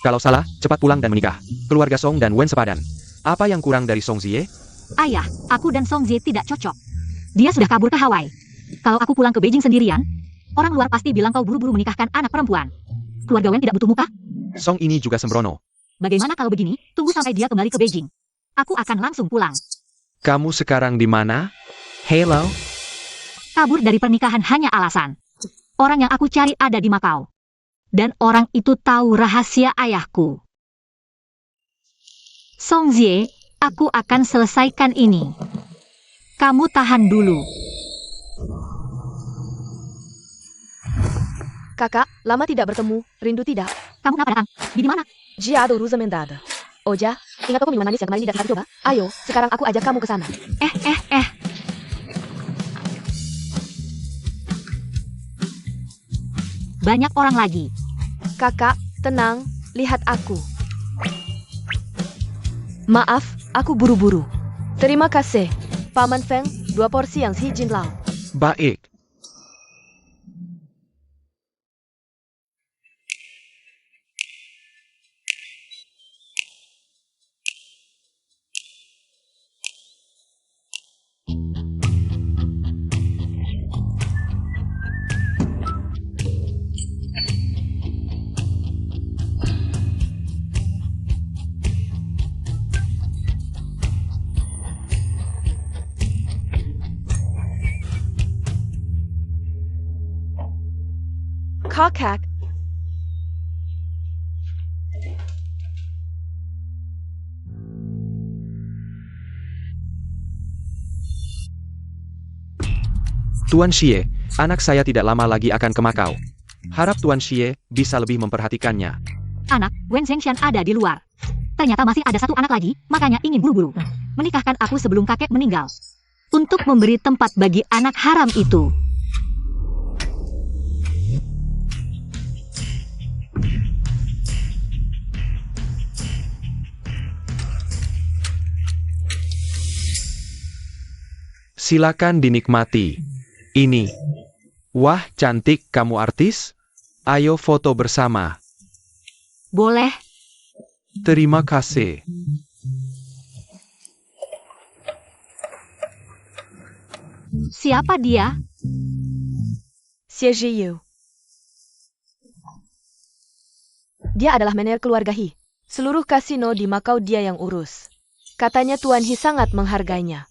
Kalau salah, cepat pulang dan menikah. Keluarga Song dan Wen sepadan. Apa yang kurang dari Song Zie? Ayah, aku dan Song Zie tidak cocok. Dia sudah kabur ke Hawaii. Kalau aku pulang ke Beijing sendirian, orang luar pasti bilang kau buru-buru menikahkan anak perempuan. Keluarga Wen tidak butuh muka. Song ini juga sembrono. Bagaimana kalau begini, tunggu sampai dia kembali ke Beijing. Aku akan langsung pulang. Kamu sekarang di mana? Hello? Kabur dari pernikahan hanya alasan. Orang yang aku cari ada di Makau. Dan orang itu tahu rahasia ayahku. Song Zie, aku akan selesaikan ini. Kamu tahan dulu. Kakak, lama tidak bertemu. Rindu tidak? Kamu kenapa datang? Di mana? Dia ada urusan mendadak. Oja, ingat toko minuman manis yang kemarin tidak bisa coba? Ayo, sekarang aku ajak kamu ke sana. Banyak orang lagi. Kakak, tenang, lihat aku. Maaf, aku buru-buru. Terima kasih. Paman Feng, 2 porsi yang si Jin Lao. Baik. Kakak, Tuan Xie, anak saya tidak lama lagi akan ke Makau. Harap Tuan Xie bisa lebih memperhatikannya. Anak, Wen Zhengshan ada di luar. Ternyata masih ada satu anak lagi, makanya ingin buru-buru menikahkan aku sebelum kakek meninggal. Untuk memberi tempat bagi anak haram itu. Silakan dinikmati. Ini. Wah, cantik kamu artis. Ayo foto bersama. Boleh. Terima kasih. Siapa dia? Xie Zhiyu. Dia adalah manajer keluarga He. Seluruh kasino di Makau dia yang urus. Katanya Tuan He sangat menghargainya.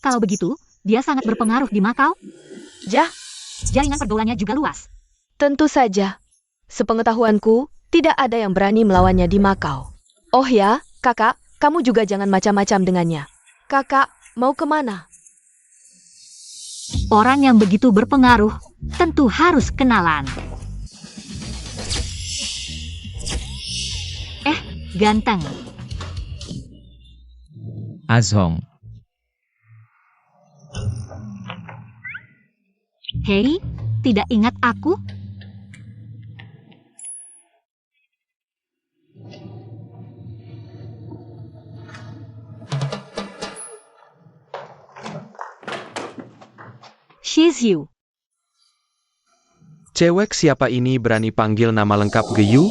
Kalau begitu, dia sangat berpengaruh di Makau. Jaringan pergaulannya juga luas. Tentu saja. Sepengetahuanku, tidak ada yang berani melawannya di Makau. Oh ya, kakak, kamu juga jangan macam-macam dengannya. Kakak, mau kemana? Orang yang begitu berpengaruh, tentu harus kenalan. Ganteng. Azhong. Hei, tidak ingat aku? Shizu. Cewek siapa ini berani panggil nama lengkap Geyu?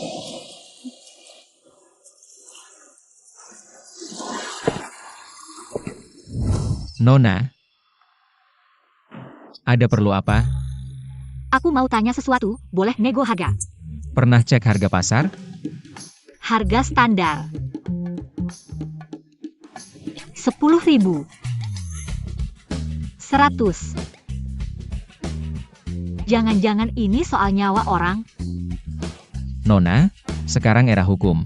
Nona. Ada perlu apa? Aku mau tanya sesuatu, boleh nego harga? Pernah cek harga pasar? Harga standar. 10.000. 100. Jangan-jangan ini soal nyawa orang? Nona, sekarang era hukum.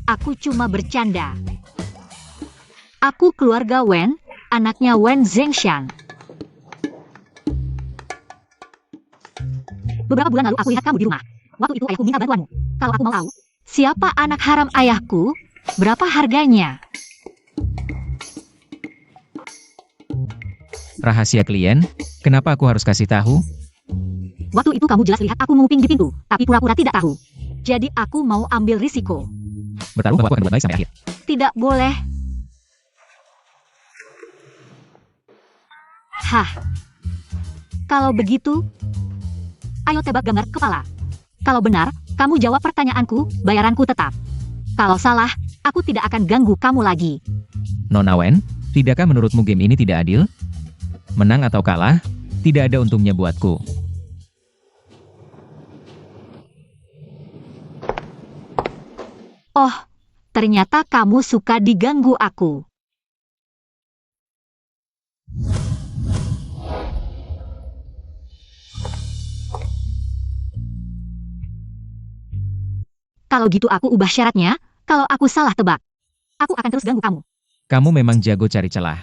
Aku cuma bercanda. Aku keluarga Wen, anaknya Wen Zhengshan. Beberapa bulan lalu aku lihat kamu di rumah. Waktu itu ayahku minta bantuanmu. Kalau aku mau tahu, siapa anak haram ayahku? Berapa harganya? Rahasia klien? Kenapa aku harus kasih tahu? Waktu itu kamu jelas lihat aku menguping di pintu, tapi pura-pura tidak tahu. Jadi aku mau ambil risiko. Bertaruh bahwa aku akan berbuat baik sampai akhir. Tidak boleh. Hah. Kalau begitu, Ayo tebak gambar kepala. Kalau benar, kamu jawab pertanyaanku, bayaranku tetap. Kalau salah, aku tidak akan ganggu kamu lagi. Nona Wen, tidakkah menurutmu game ini tidak adil? Menang atau kalah, tidak ada untungnya buatku. Oh, ternyata kamu suka diganggu aku. Kalau gitu aku ubah syaratnya, kalau aku salah tebak. Aku akan terus ganggu kamu. Kamu memang jago cari celah.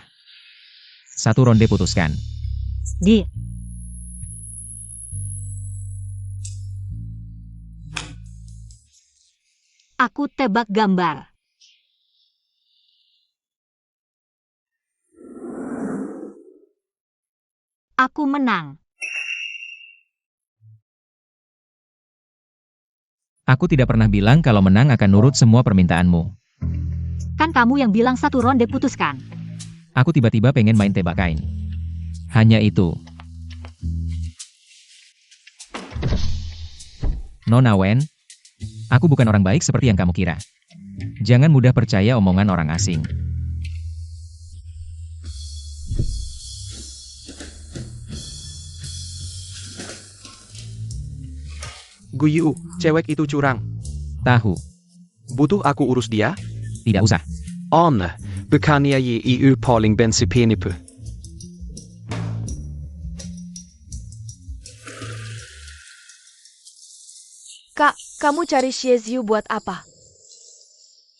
1 ronde putuskan. Di. Aku tebak gambar. Aku menang. Aku tidak pernah bilang kalau menang akan nurut semua permintaanmu. Kan kamu yang bilang 1 ronde putuskan. Aku tiba-tiba pengen main tebak kain. Hanya itu. Nona Wen, aku bukan orang baik seperti yang kamu kira. Jangan mudah percaya omongan orang asing. Guyu, cewek itu curang. Tahu, Butuh aku urus dia? tidak usah. Anne, bukannya ge i upaling bensipenipu. Kak, kamu cari Xie Xiu buat apa?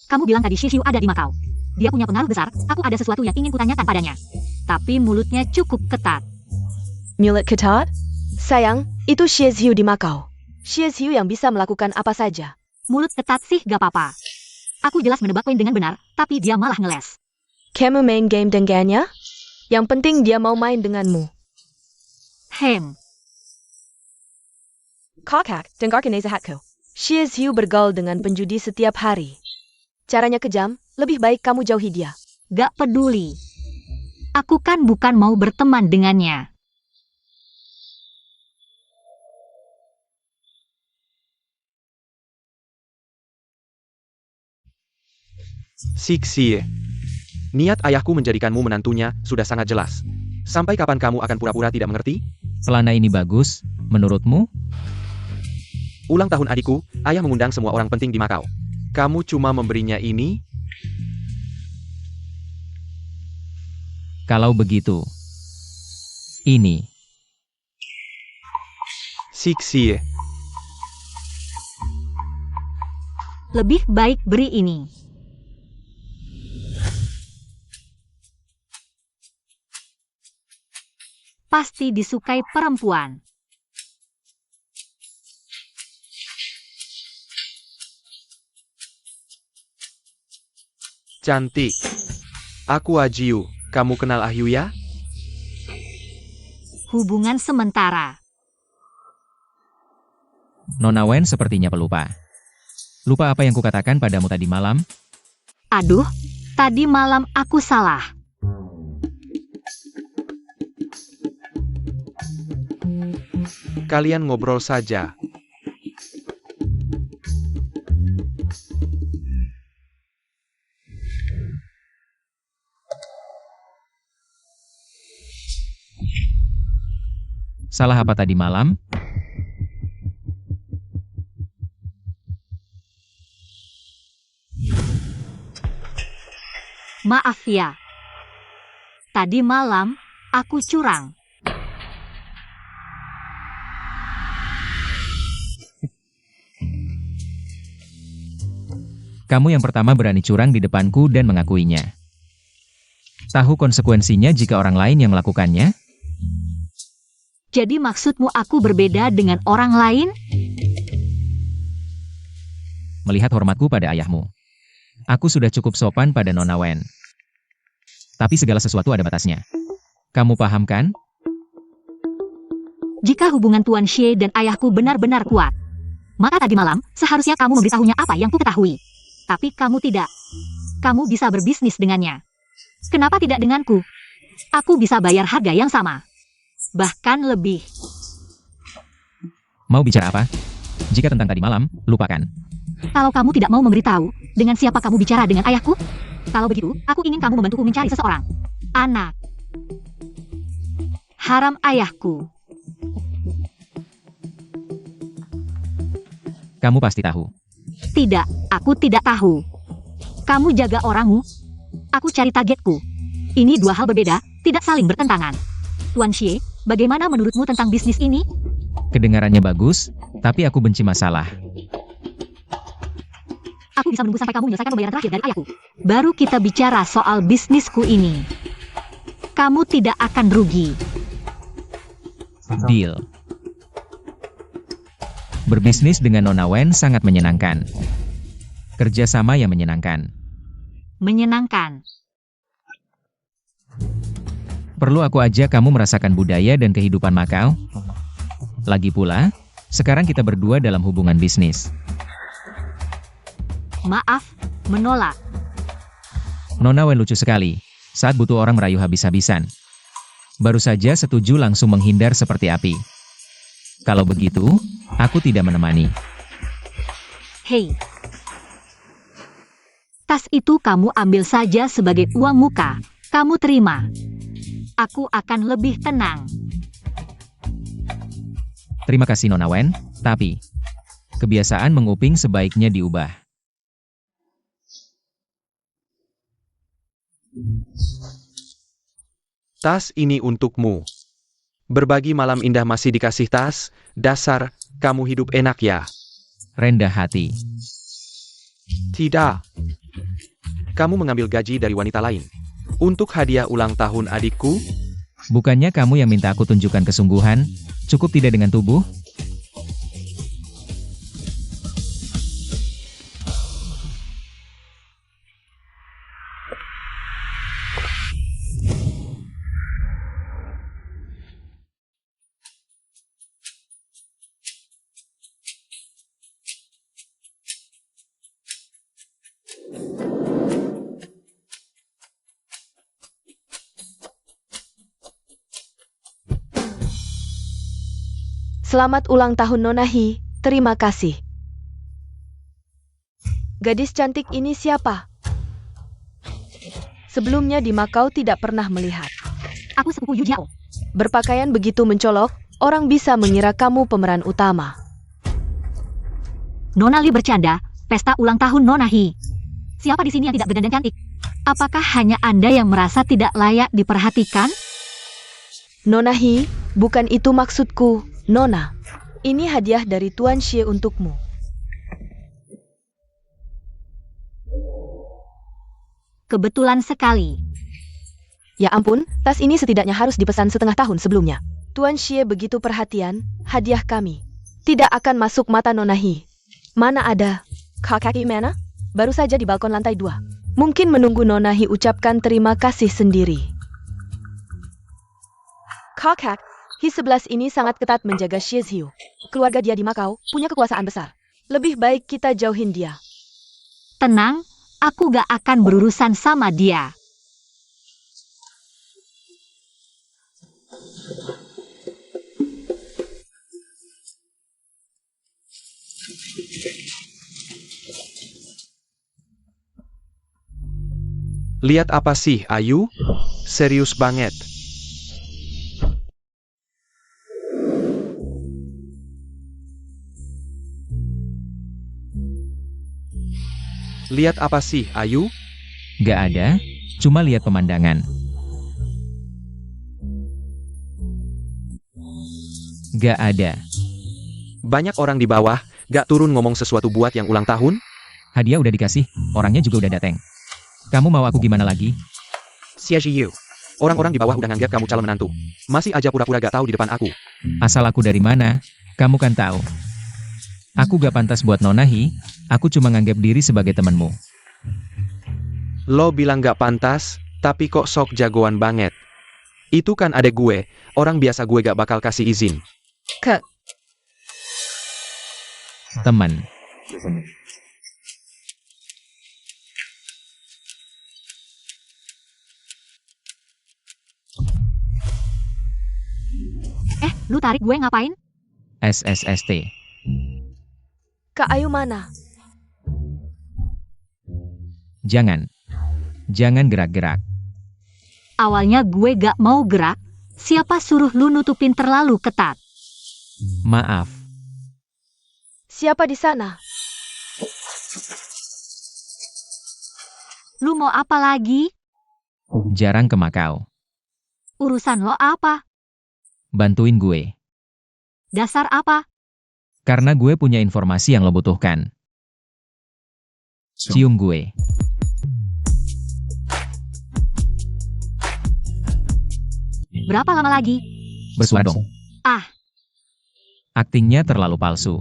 Kamu bilang tadi Xie Xiu ada di Makau. Dia punya pengaruh besar, aku ada sesuatu yang ingin kutanyakan padanya. Tapi mulutnya cukup ketat. Mulut ketat? Sayang, itu Xie Xiu di Makau. Xie Xiu yang bisa melakukan apa saja. Mulut ketat sih gak apa-apa. Aku jelas menebak poin dengan benar, tapi dia malah ngeles. Kamu main game dengannya? Yang penting dia mau main denganmu. Kakak, dengarkan nasihatku. Xie Xiu bergaul dengan penjudi setiap hari. Caranya kejam, lebih baik kamu jauhi dia. Gak peduli. Aku kan bukan mau berteman dengannya. Sixie. Niat ayahku menjadikanmu menantunya sudah sangat jelas. Sampai kapan kamu akan pura-pura tidak mengerti? Pelana ini bagus, menurutmu? Ulang tahun adikku, ayah mengundang semua orang penting di Makau. Kamu cuma memberinya ini? Kalau begitu. Ini. Sixie. Lebih baik beri ini. Pasti disukai perempuan. Cantik. Aku Ajiu. Kamu kenal Ahyu ya? Hubungan sementara. Nona Wen sepertinya pelupa. Lupa apa yang kukatakan padamu tadi malam? Aduh, tadi malam aku salah. Kalian ngobrol saja. Salah apa tadi malam? Maaf ya. Tadi malam, aku curang. Kamu yang pertama berani curang di depanku dan mengakuinya. Tahu konsekuensinya jika orang lain yang melakukannya? Jadi maksudmu aku berbeda dengan orang lain? Melihat hormatku pada ayahmu. Aku sudah cukup sopan pada Nona Wen. Tapi segala sesuatu ada batasnya. Kamu paham kan? Jika hubungan Tuan Xie dan ayahku benar-benar kuat, maka tadi malam seharusnya kamu memberitahunya apa yang ku ketahui. Tapi kamu tidak. Kamu bisa berbisnis dengannya. Kenapa tidak denganku? Aku bisa bayar harga yang sama. Bahkan lebih. Mau bicara apa? Jika tentang tadi malam, lupakan. Kalau kamu tidak mau memberitahu, dengan siapa kamu bicara dengan ayahku? Kalau begitu, aku ingin kamu membantuku mencari seseorang. Anak. Haram ayahku. Kamu pasti tahu. Tidak, aku tidak tahu. Kamu jaga orangmu. Aku cari targetku. Ini dua hal berbeda, tidak saling bertentangan. Tuan Xie, bagaimana menurutmu tentang bisnis ini? Kedengarannya bagus, tapi aku benci masalah. Aku bisa menunggu sampai kamu menyelesaikan pembayaran terakhir dari ayahku. Baru kita bicara soal bisnisku ini. Kamu tidak akan rugi. Deal. Berbisnis dengan Nona Wen sangat menyenangkan. Kerjasama yang menyenangkan. Menyenangkan. Perlu aku ajak kamu merasakan budaya dan kehidupan Makau? Lagi pula, sekarang kita berdua dalam hubungan bisnis. Maaf, menolak. Nona Wen lucu sekali, saat butuh orang merayu habis-habisan. Baru saja setuju langsung menghindar seperti api. Kalau begitu, aku tidak menemani. Hei. Tas itu kamu ambil saja sebagai uang muka. Kamu terima. Aku akan lebih tenang. Terima kasih Nona Wen, tapi kebiasaan menguping sebaiknya diubah. Tas ini untukmu. Berbagi malam indah masih dikasih tas, dasar, kamu hidup enak ya. Rendah hati. Tidak. Kamu mengambil gaji dari wanita lain. Untuk hadiah ulang tahun adikku, Bukannya kamu yang minta aku tunjukkan kesungguhan, cukup tidak dengan tubuh? Selamat ulang tahun Nona Hi, terima kasih. Gadis cantik ini siapa? Sebelumnya di Makau tidak pernah melihat. Aku sepupu Yu Jiao. Berpakaian begitu mencolok, orang bisa mengira kamu pemeran utama. Nona Li bercanda, pesta ulang tahun Nona Hi. Siapa di sini yang tidak berdandan cantik? Apakah hanya Anda yang merasa tidak layak diperhatikan? Nona Hi, bukan itu maksudku, Nona. Ini hadiah dari Tuan Xie untukmu. Kebetulan sekali. Ya ampun, tas ini setidaknya harus dipesan setengah tahun sebelumnya. Tuan Xie begitu perhatian, hadiah kami tidak akan masuk mata Nona Hi. Mana ada? Kakak mana? Baru saja di balkon lantai 2. Mungkin menunggu Nona Hi ucapkan terima kasih sendiri. Kakak, Hi 11 ini sangat ketat menjaga Xie Xiu. Keluarga dia di Makau punya kekuasaan besar. Lebih baik kita jauhin dia. Tenang, aku gak akan berurusan sama dia. lihat apa sih Ayu? Serius banget. Lihat apa sih Ayu? Gak ada, cuma lihat pemandangan. Gak ada. Banyak orang di bawah, gak turun ngomong sesuatu buat yang ulang tahun? Hadiah udah dikasih, orangnya juga udah dateng. Kamu mau aku gimana lagi? Xie Yu. Orang-orang di bawah udah nganggap kamu calon menantu. Masih aja pura-pura gak tahu di depan aku. Asal aku dari mana, kamu kan tahu. Aku gak pantas buat Nona Hi, aku cuma nganggap diri sebagai temanmu. Lo bilang gak pantas, tapi kok sok jagoan banget. Itu kan adek gue, orang biasa gue gak bakal kasih izin. Teman. Lu tarik gue ngapain? SSST. Kak Ayu mana? Jangan. Jangan gerak-gerak. Awalnya gue gak mau gerak. Siapa suruh lu nutupin terlalu ketat? Maaf. Siapa di sana? Lu mau apa lagi? Jarang ke Makau. Urusan lo apa? Bantuin gue. Dasar apa? Karena gue punya informasi yang lo butuhkan. Cium gue. Berapa lama lagi? Bersuara dong. Ah. Aktingnya terlalu palsu.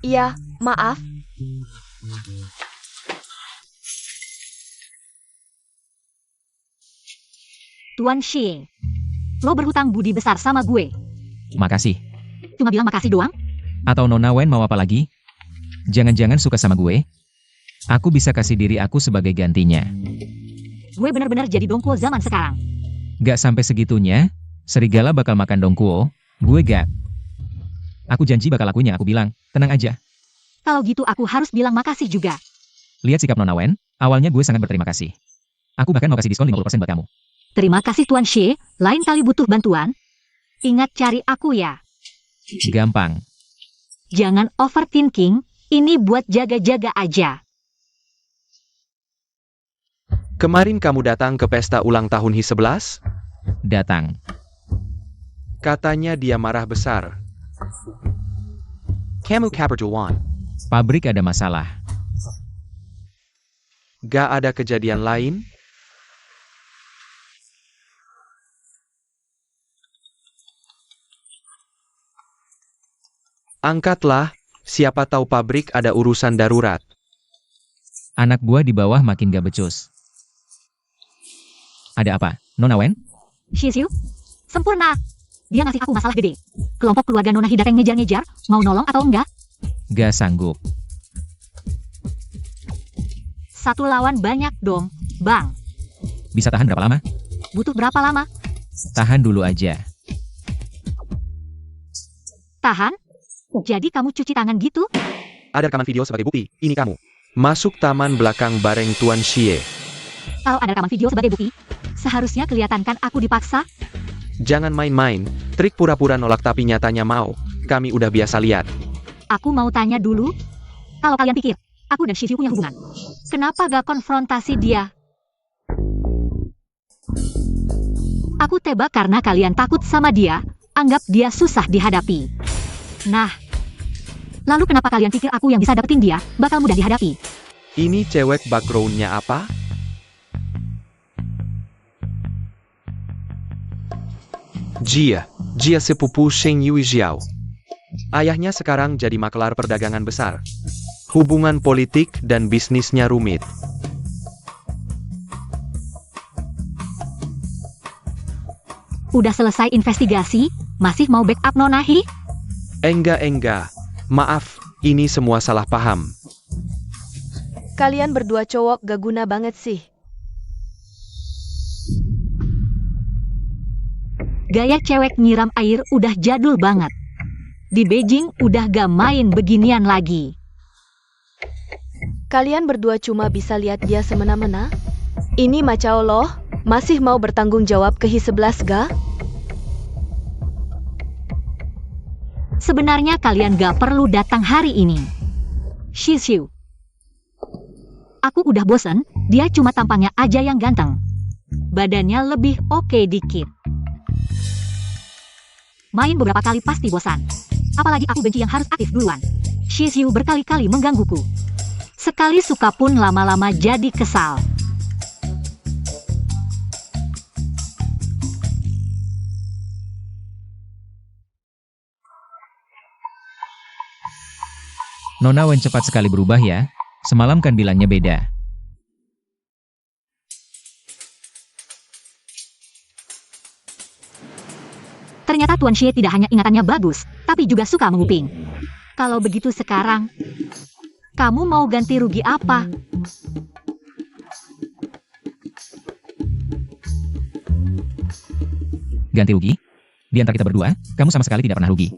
Iya, maaf. Tuan Xie. Lo berhutang budi besar sama gue. Makasih. Cuma bilang makasih doang? Atau Nona Wen mau apa lagi? Jangan-jangan suka sama gue? Aku bisa kasih diri aku sebagai gantinya. Gue bener-bener jadi dongkuo zaman sekarang. Gak sampai segitunya, serigala bakal makan dongkuo, gue gak. Aku janji bakal lakuinnya, aku bilang, tenang aja. Kalau gitu aku harus bilang makasih juga. Lihat sikap Nona Wen, awalnya gue sangat berterima kasih. Aku bahkan mau kasih diskon 50% buat kamu. Terima kasih Tuan Xie, lain kali butuh bantuan. Ingat cari aku ya. Gampang. Jangan overthinking, ini buat jaga-jaga aja. Kemarin kamu datang ke pesta ulang tahun Hi-11? Datang. Katanya dia marah besar. Kamu kabarjuan. Pabrik ada masalah. Gak ada kejadian lain? Angkatlah, siapa tahu pabrik ada urusan darurat. Anak buah di bawah makin gak becus. Ada apa, Nona Wen? Shizhu? Sempurna. Dia ngasih aku masalah gede. Kelompok keluarga Nona Hidateng ngejar-ngejar, mau nolong atau enggak? Gak sanggup. 1 lawan banyak dong, Bang. Bisa tahan berapa lama? Butuh berapa lama? Tahan dulu aja. Tahan? Jadi kamu cuci tangan gitu? Ada rekaman video sebagai bukti, ini kamu. Masuk taman belakang bareng Tuan Xie. Kalau ada rekaman video sebagai bukti, seharusnya kelihatan kan aku dipaksa? Jangan main-main, trik pura-pura nolak tapi nyatanya mau. Kami udah biasa lihat. Aku mau tanya dulu. Kalau kalian pikir, aku dan Shizhu punya hubungan, kenapa gak konfrontasi dia? Aku tebak karena kalian takut sama dia, anggap dia susah dihadapi. Nah, lalu kenapa kalian pikir aku yang bisa dapetin dia, bakal mudah dihadapi? Ini cewek backgroundnya apa? Jia sepupu Sheng Yui Xiao. Ayahnya sekarang jadi makelar perdagangan besar. Hubungan politik dan bisnisnya rumit. Udah selesai investigasi, masih mau backup Nona Hi? Enggak. Maaf, ini semua salah paham. Kalian berdua cowok gak guna banget sih. Gaya cewek nyiram air udah jadul banget. Di Beijing udah gak main beginian lagi. Kalian berdua cuma bisa lihat dia semena-mena? Ini Macao loh, masih mau bertanggung jawab ke Hi-11 ga? Sebenarnya kalian gak perlu datang hari ini. Shizhu. Aku udah bosen, dia cuma tampangnya aja yang ganteng. Badannya lebih oke dikit. Main beberapa kali pasti bosan. Apalagi aku benci yang harus aktif duluan. Shizhu berkali-kali menggangguku. Sekali suka pun lama-lama jadi kesal. Nona Wen cepat sekali berubah ya. Semalam kan bilangnya beda. Ternyata Tuan Xie tidak hanya ingatannya bagus, tapi juga suka menguping. Kalau begitu sekarang, kamu mau ganti rugi apa? Ganti rugi? Di antara kita berdua, kamu sama sekali tidak pernah rugi.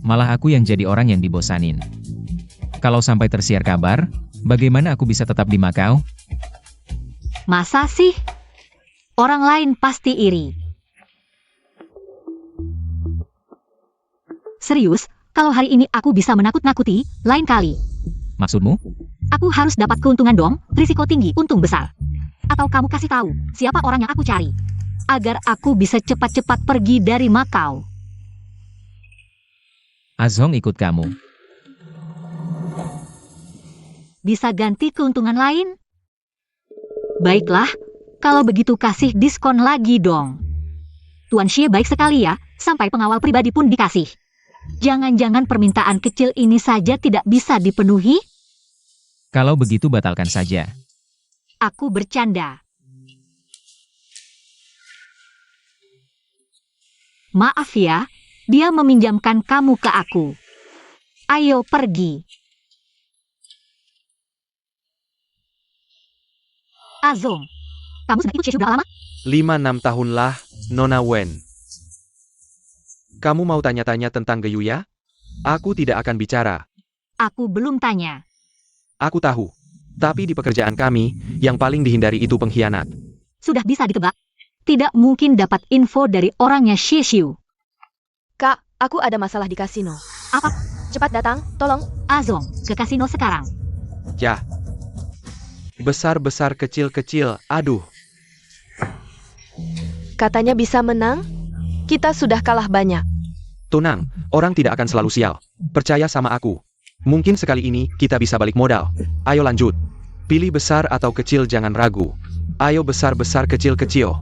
Malah aku yang jadi orang yang dibosanin. Kalau sampai tersiar kabar, bagaimana aku bisa tetap di Makau? Masa sih? Orang lain pasti iri. Serius, kalau hari ini aku bisa menakut-nakuti, lain kali. Maksudmu? Aku harus dapat keuntungan dong, risiko tinggi, untung besar. Atau kamu kasih tahu, siapa orang yang aku cari. Agar aku bisa cepat-cepat pergi dari Makau. Azhong ikut kamu. Bisa ganti keuntungan lain? Baiklah, kalau begitu kasih diskon lagi dong. Tuan Xie baik sekali ya, sampai pengawal pribadi pun dikasih. Jangan-jangan permintaan kecil ini saja tidak bisa dipenuhi? Kalau begitu batalkan saja. Aku bercanda. Maaf ya, dia meminjamkan kamu ke aku. Ayo pergi. Azong, kamu sudah ikut Xie sudah lama? 5-6 tahun lah, Nona Wen. Kamu mau tanya-tanya tentang Geyuya? Aku tidak akan bicara. Aku belum tanya. Aku tahu. Tapi di pekerjaan kami, yang paling dihindari itu pengkhianat. Sudah bisa ditebak. Tidak mungkin dapat info dari orangnya Xie Xiu. Kak, aku ada masalah di kasino. Apa? Cepat datang, tolong. Azong, ke kasino sekarang. Ya. Besar-besar kecil-kecil, aduh. Katanya bisa menang? Kita sudah kalah banyak. Tenang, orang tidak akan selalu sial. Percaya sama aku. Mungkin sekali ini kita bisa balik modal. Ayo lanjut. Pilih besar atau kecil, jangan ragu. Ayo besar-besar kecil-kecil.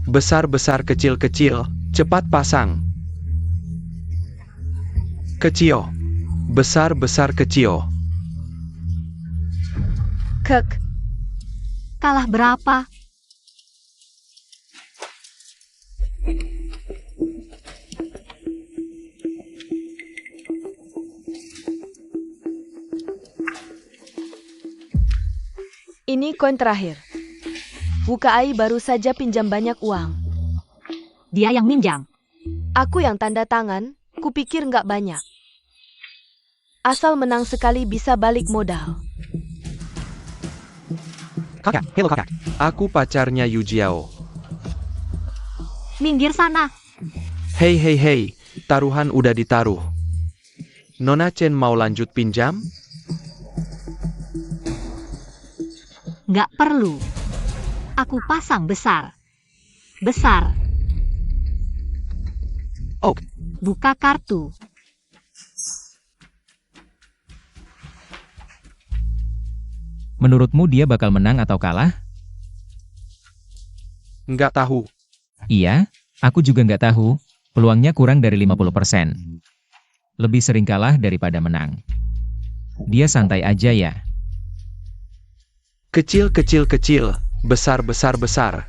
Besar-besar kecil-kecil, cepat pasang. Kecil. Besar-besar kecil. Kek, Kalah berapa? ini koin terakhir. Wukai baru saja pinjam banyak uang. Dia yang minjam. Aku yang tanda tangan, kupikir nggak banyak. Asal menang sekali bisa balik modal. Kakak, hello kakak. Aku pacarnya Yu Jiao. Minggir sana. Hei hei hei, taruhan udah ditaruh. Nona Chen mau lanjut pinjam? Nggak perlu. Aku pasang besar. Besar. Oh, Buka kartu. Menurutmu dia bakal menang atau kalah? nggak tahu. Iya, aku juga nggak tahu. Peluangnya kurang dari 50%. Lebih sering kalah daripada menang. Dia santai aja ya. Kecil kecil kecil, besar besar besar.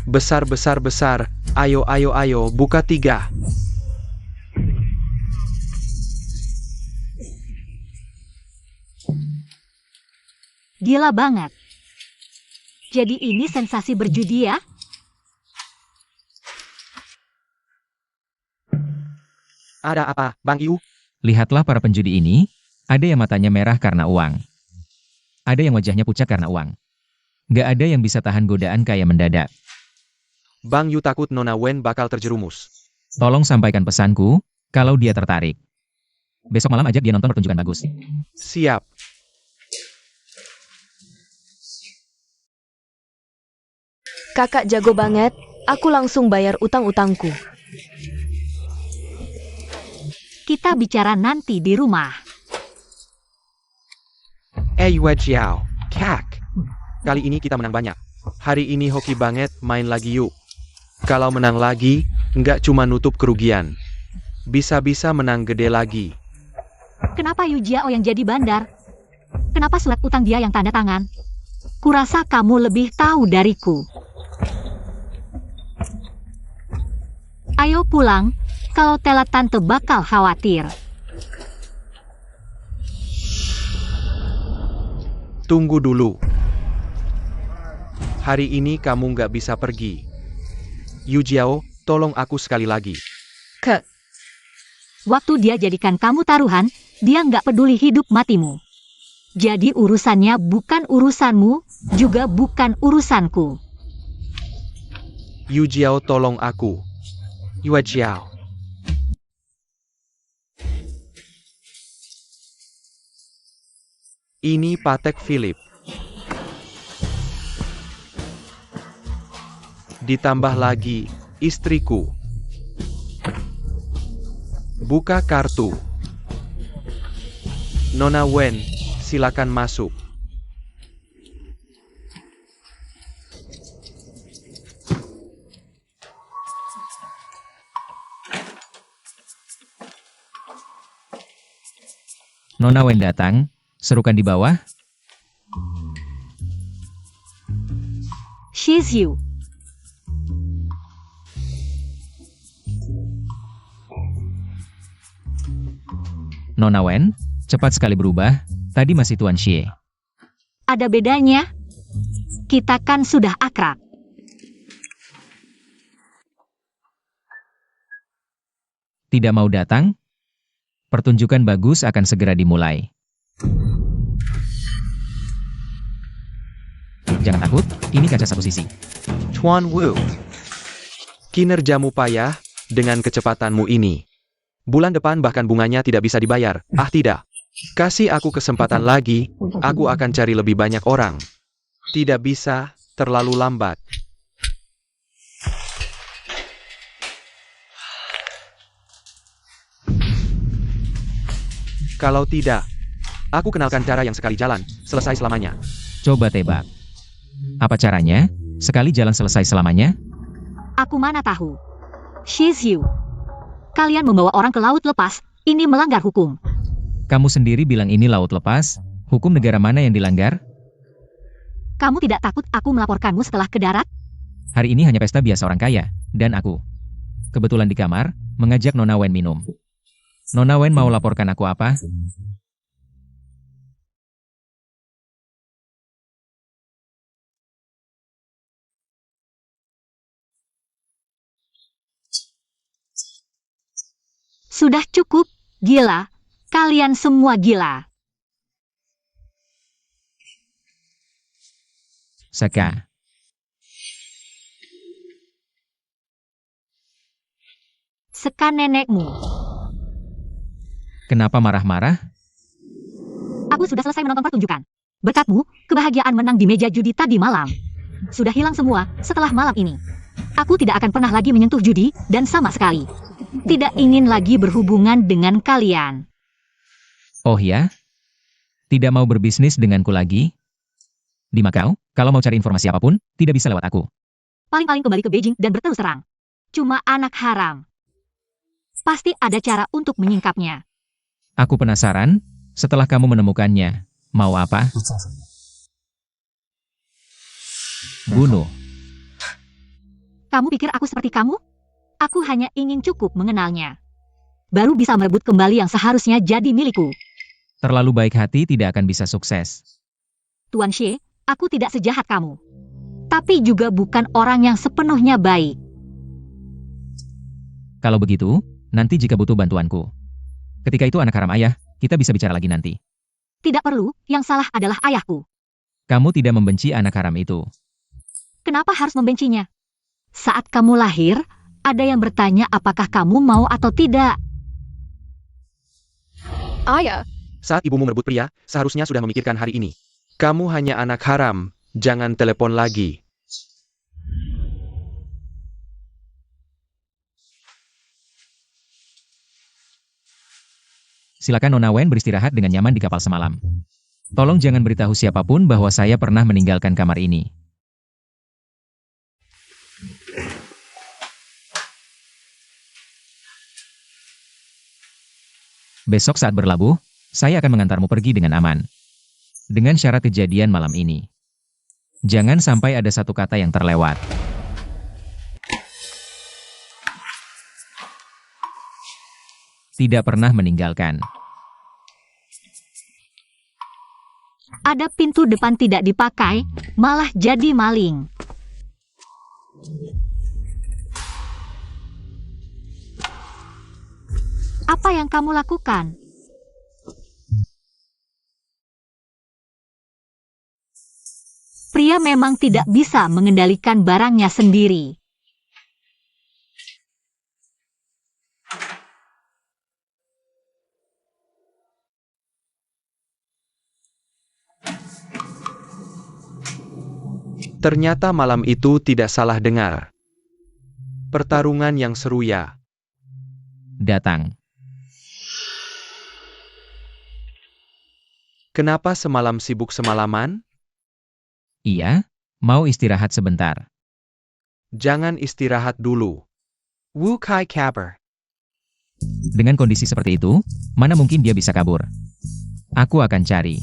Besar besar besar, ayo ayo ayo, buka 3. Gila banget. Jadi ini sensasi berjudi ya? Ada apa, Bang Yu? Lihatlah para penjudi ini, ada yang matanya merah karena uang. Ada yang wajahnya pucat karena uang. Nggak ada yang bisa tahan godaan kayak mendadak. Bang Yu takut Nona Wen bakal terjerumus. Tolong sampaikan pesanku, kalau dia tertarik. Besok malam ajak dia nonton pertunjukan bagus. Siap. Kakak jago banget, aku langsung bayar utang-utangku. Kita bicara nanti di rumah. Yue Jiao, kak. Kali ini kita menang banyak. Hari ini hoki banget, main lagi yuk. Kalau menang lagi, nggak cuma nutup kerugian. Bisa-bisa menang gede lagi. Kenapa Yu Jiao yang jadi bandar? Kenapa surat utang dia yang tanda tangan? kurasa kamu lebih tahu dariku. Ayo pulang, kalau telat tante bakal khawatir. Tunggu dulu. Hari ini kamu nggak bisa pergi. Yu Jiao, tolong aku sekali lagi. Waktu dia jadikan kamu taruhan, dia nggak peduli hidup matimu. Jadi urusannya bukan urusanmu, juga bukan urusanku. Yu Jiao, tolong aku. Yu Jiao. Ini Patek Philip. Ditambah lagi, istriku. Buka kartu. Nona Wen, silakan masuk. Nona Wen datang, serukan di bawah. She's you. Nona Wen, cepat sekali berubah, tadi masih Tuan Xie. Ada bedanya. Kita kan sudah akrab. Tidak mau datang? Pertunjukan bagus akan segera dimulai. Jangan takut, ini kaca satu sisi. Tuan Wu. Kinerjamu payah, dengan kecepatanmu ini. Bulan depan bahkan bunganya tidak bisa dibayar. Ah tidak. Kasih aku kesempatan lagi, aku akan cari lebih banyak orang. Tidak bisa, terlalu lambat. Kalau tidak, aku kenalkan cara yang sekali jalan, selesai selamanya. Coba tebak. Apa caranya? Sekali jalan selesai selamanya? Aku mana tahu. She's you. Kalian membawa orang ke laut lepas, ini melanggar hukum. Kamu sendiri bilang ini laut lepas, hukum negara mana yang dilanggar? Kamu tidak takut aku melaporkanmu setelah ke darat? Hari ini hanya pesta biasa orang kaya, dan aku. Kebetulan di kamar, mengajak Nona Wen minum. Nona Wen mau laporkan aku apa? Sudah cukup, gila. Kalian semua gila. Seka. Seka nenekmu. Kenapa marah-marah? Aku sudah selesai menonton pertunjukan. Berkatmu, kebahagiaan menang di meja judi tadi malam. Sudah hilang semua setelah malam ini. Aku tidak akan pernah lagi menyentuh judi, dan sama sekali tidak ingin lagi berhubungan dengan kalian. Oh ya? Tidak mau berbisnis denganku lagi? Di Macau, kalau mau cari informasi apapun, tidak bisa lewat aku. Paling-paling kembali ke Beijing dan berterus terang. Cuma anak haram. Pasti ada cara untuk menyingkapnya. Aku penasaran, setelah kamu menemukannya, mau apa? Bunuh. Kamu pikir aku seperti kamu? Aku hanya ingin cukup mengenalnya. Baru bisa merebut kembali yang seharusnya jadi milikku. Terlalu baik hati tidak akan bisa sukses. Tuan Xie, aku tidak sejahat kamu. Tapi juga bukan orang yang sepenuhnya baik. Kalau begitu, nanti jika butuh bantuanku. Ketika itu anak haram ayah, kita bisa bicara lagi nanti. Tidak perlu, yang salah adalah ayahku. Kamu tidak membenci anak haram itu. Kenapa harus membencinya? Saat kamu lahir, ada yang bertanya apakah kamu mau atau tidak. Ayah, Saat ibumu merebut pria, seharusnya sudah memikirkan hari ini. Kamu hanya anak haram, jangan telepon lagi. Silakan Nona Wen beristirahat dengan nyaman di kapal semalam. Tolong jangan beritahu siapapun bahwa saya pernah meninggalkan kamar ini. Besok saat berlabuh, saya akan mengantarmu pergi dengan aman. Dengan syarat kejadian malam ini. Jangan sampai ada satu kata yang terlewat. Tidak pernah meninggalkan. Ada pintu depan tidak dipakai, malah jadi maling. Apa yang kamu lakukan? Pria memang tidak bisa mengendalikan barangnya sendiri. Ternyata malam itu tidak salah dengar. Pertarungan yang seru ya. Datang. Kenapa semalam sibuk semalaman? Iya, mau istirahat sebentar. Jangan istirahat dulu. Wu Kai Kaber. Dengan kondisi seperti itu, mana mungkin dia bisa kabur? Aku akan cari.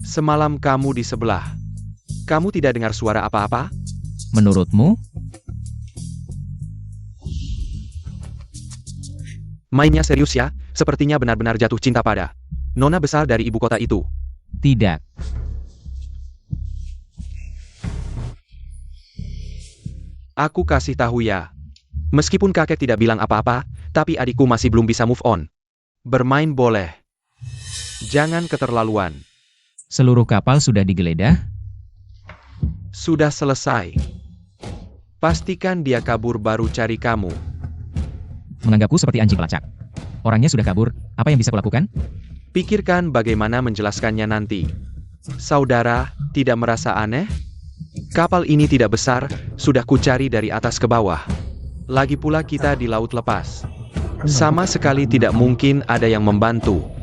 Semalam kamu di sebelah. Kamu tidak dengar suara apa-apa? Menurutmu? Mainnya serius ya, sepertinya benar-benar jatuh cinta pada nona besar dari ibu kota itu. Tidak. Aku kasih tahu ya. Meskipun kakek tidak bilang apa-apa, tapi adikku masih belum bisa move on. Bermain boleh. Jangan keterlaluan. Seluruh kapal sudah digeledah? Sudah selesai. Pastikan dia kabur baru cari kamu. Menganggapku seperti anjing pelacak. Orangnya sudah kabur, apa yang bisa kulakukan? Pikirkan bagaimana menjelaskannya nanti. Saudara, tidak merasa aneh? Kapal ini tidak besar, sudah kucari dari atas ke bawah. Lagi pula kita di laut lepas. Sama sekali tidak mungkin ada yang membantu.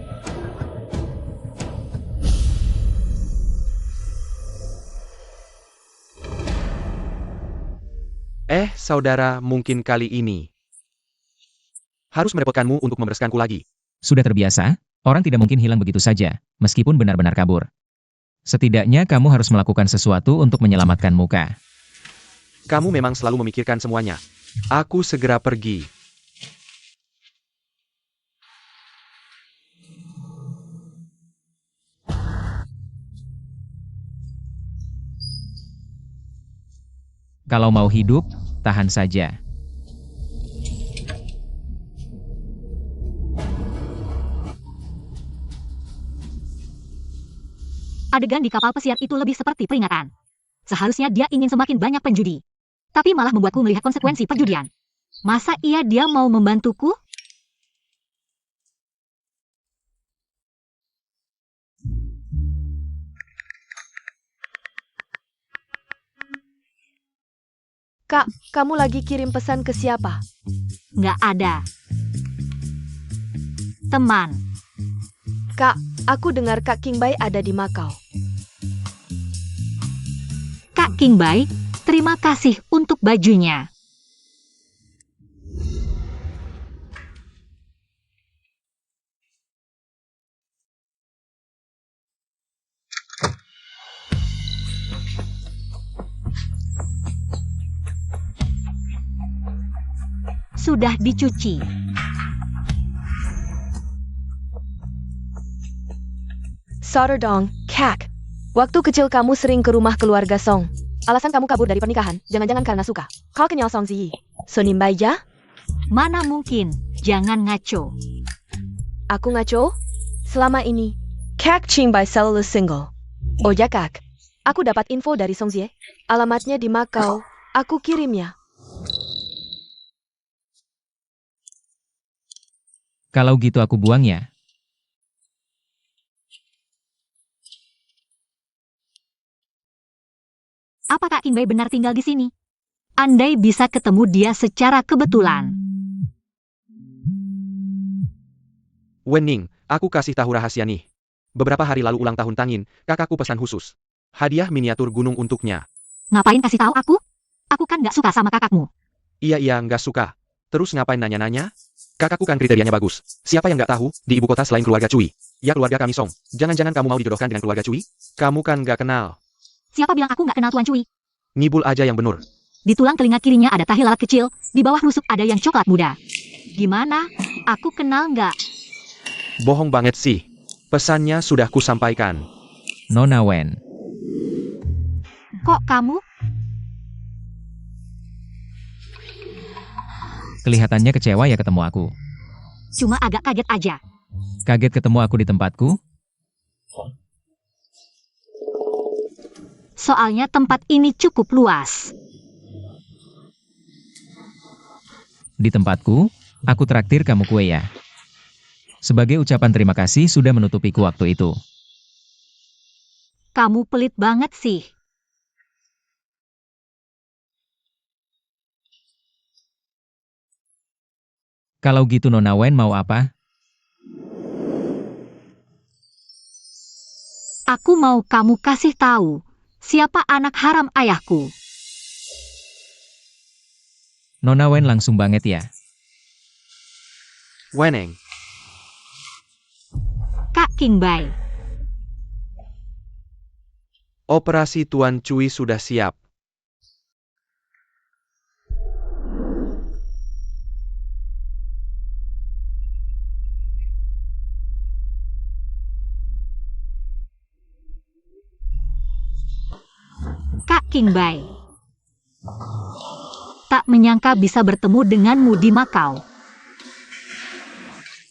Saudara, mungkin kali ini harus merepotkanmu untuk membereskanku lagi. Sudah terbiasa, orang tidak mungkin hilang begitu saja, meskipun benar-benar kabur. Setidaknya kamu harus melakukan sesuatu untuk menyelamatkan muka. Kamu memang selalu memikirkan semuanya. Aku segera pergi. Kalau mau hidup, tahan saja. Adegan di kapal pesiar itu lebih seperti peringatan. Seharusnya dia ingin semakin banyak penjudi. Tapi malah membuatku melihat konsekuensi perjudian. Masa dia mau membantuku? Kak, kamu lagi kirim pesan ke siapa? Nggak ada. Teman. Kak, aku dengar Kak Qingbai ada di Makau. Kak Qingbai, terima kasih untuk bajunya. Sudah dicuci. Sordong, Kak. Waktu kecil kamu sering ke rumah keluarga Song. Alasan kamu kabur dari pernikahan, jangan-jangan karena suka. Kau kenal Song Ziyi. Sonimbai ja? Mana mungkin, jangan ngaco. Aku ngaco? Selama ini, Kak Qingbai selalu single. Oh ya Kak, aku dapat info dari Song Ziyi. Alamatnya di Makau. Aku kirim ya. Kalau gitu aku buang ya. Apa Kak Qingbai benar tinggal di sini? Andai bisa ketemu dia secara kebetulan. Wening, aku kasih tahu rahasia nih. Beberapa hari lalu ulang tahun Tangin, kakakku pesan khusus. Hadiah miniatur gunung untuknya. Ngapain kasih tahu aku? Aku kan nggak suka sama kakakmu. Iya, nggak suka. Terus ngapain nanya-nanya? Kakakku kan kriterianya bagus. Siapa yang nggak tahu, di ibu kota selain keluarga Cui. Ya keluarga kami Song. Jangan-jangan kamu mau dijodohkan dengan keluarga Cui? Kamu kan nggak kenal. Siapa bilang aku nggak kenal Tuan Cui? Ngibul aja yang bener. Di tulang telinga kirinya ada tahi lalat kecil, di bawah rusuk ada yang coklat muda. Gimana? Aku kenal nggak? Bohong banget sih. Pesannya sudah kusampaikan. Nona Wen. Kok kamu? Kelihatannya kecewa ya ketemu aku. Cuma agak kaget aja. Kaget ketemu aku di tempatku? Soalnya tempat ini cukup luas. Di tempatku, aku traktir kamu kue ya. Sebagai ucapan terima kasih sudah menutupiku waktu itu. Kamu pelit banget sih. Kalau gitu Nona Wen mau apa? Aku mau kamu kasih tahu siapa anak haram ayahku. Nona Wen langsung banget ya. Weneng. Kak Qingbai. Operasi Tuan Cui sudah siap. Kak Qingbai. Tak menyangka bisa bertemu denganmu di Makau.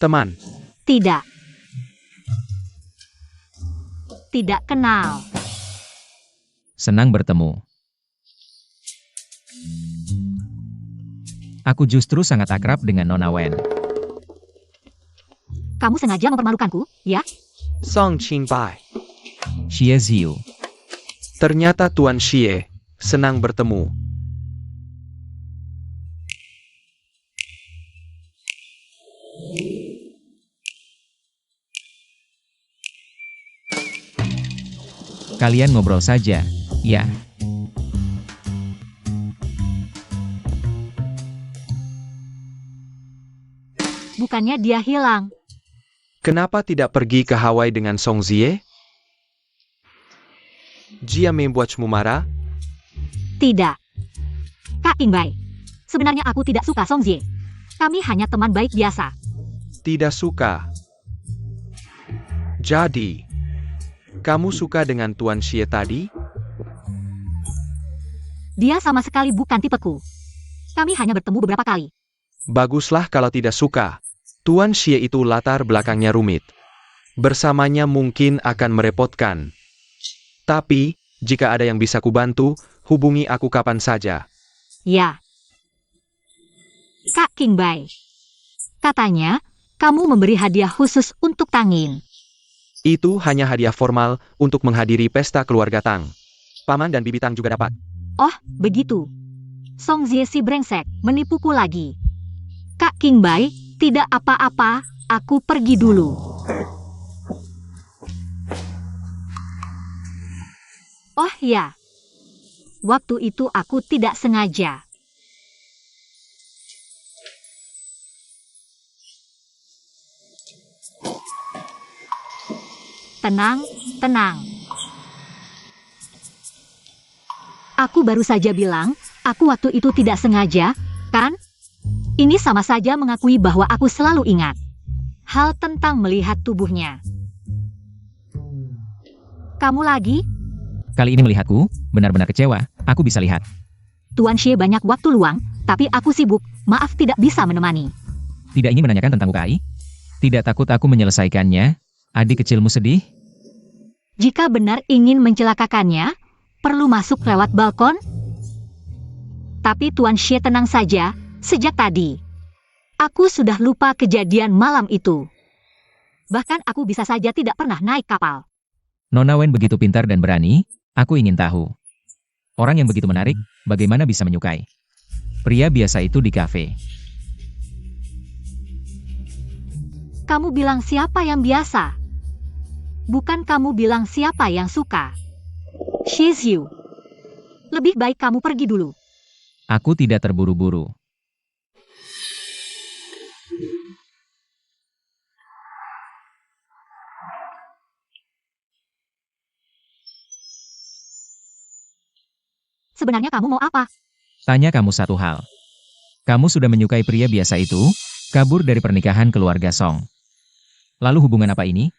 Teman. Tidak. Tidak kenal. Senang bertemu. Aku justru sangat akrab dengan Nona Wen. Kamu sengaja mempermalukanku, ya? Song Qingbai. Xie Ziu. Ternyata Tuan Xie. Senang bertemu. Kalian ngobrol saja, ya. Bukannya dia hilang. Kenapa tidak pergi ke Hawaii dengan Song Zie? Dia membuatmu marah? Tidak. Kak Qingbai. Sebenarnya aku tidak suka Song Zie. Kami hanya teman baik biasa. Tidak suka. Jadi, kamu suka dengan Tuan Xie tadi? Dia sama sekali bukan tipeku. Kami hanya bertemu beberapa kali. Baguslah kalau tidak suka. Tuan Xie itu latar belakangnya rumit. Bersamanya mungkin akan merepotkan. Tapi, jika ada yang bisa kubantu, hubungi aku kapan saja. Ya. Kak Qingbai. Katanya, kamu memberi hadiah khusus untuk Tangin. Itu hanya hadiah formal untuk menghadiri pesta keluarga Tang. Paman dan Bibi Tang juga dapat. Oh, begitu. Song Zie si brengsek, menipuku lagi. Kak Qingbai, tidak apa-apa, aku pergi dulu. Oh ya. Waktu itu aku tidak sengaja. Tenang, tenang. Aku baru saja bilang, aku waktu itu tidak sengaja, kan? Ini sama saja mengakui bahwa aku selalu ingat hal tentang melihat tubuhnya. Kamu lagi? Kali ini melihatku, benar-benar kecewa, aku bisa lihat. Tuan Xie banyak waktu luang, tapi aku sibuk, maaf tidak bisa menemani. Tidak ingin menanyakan tentang UKI? Tidak takut aku menyelesaikannya? Adik kecilmu sedih? Jika benar ingin mencelakakannya, perlu masuk lewat balkon? Tapi Tuan Xie tenang saja, sejak tadi. Aku sudah lupa kejadian malam itu. Bahkan aku bisa saja tidak pernah naik kapal. Nona Wen begitu pintar dan berani, aku ingin tahu. Orang yang begitu menarik, bagaimana bisa menyukai? Pria biasa itu di kafe. Kamu bilang siapa yang biasa? Bukan kamu bilang siapa yang suka. Xie Ziu. Lebih baik kamu pergi dulu. Aku tidak terburu-buru. Sebenarnya kamu mau apa? Tanya kamu satu hal. Kamu sudah menyukai pria biasa itu, kabur dari pernikahan keluarga Song. Lalu hubungan apa ini?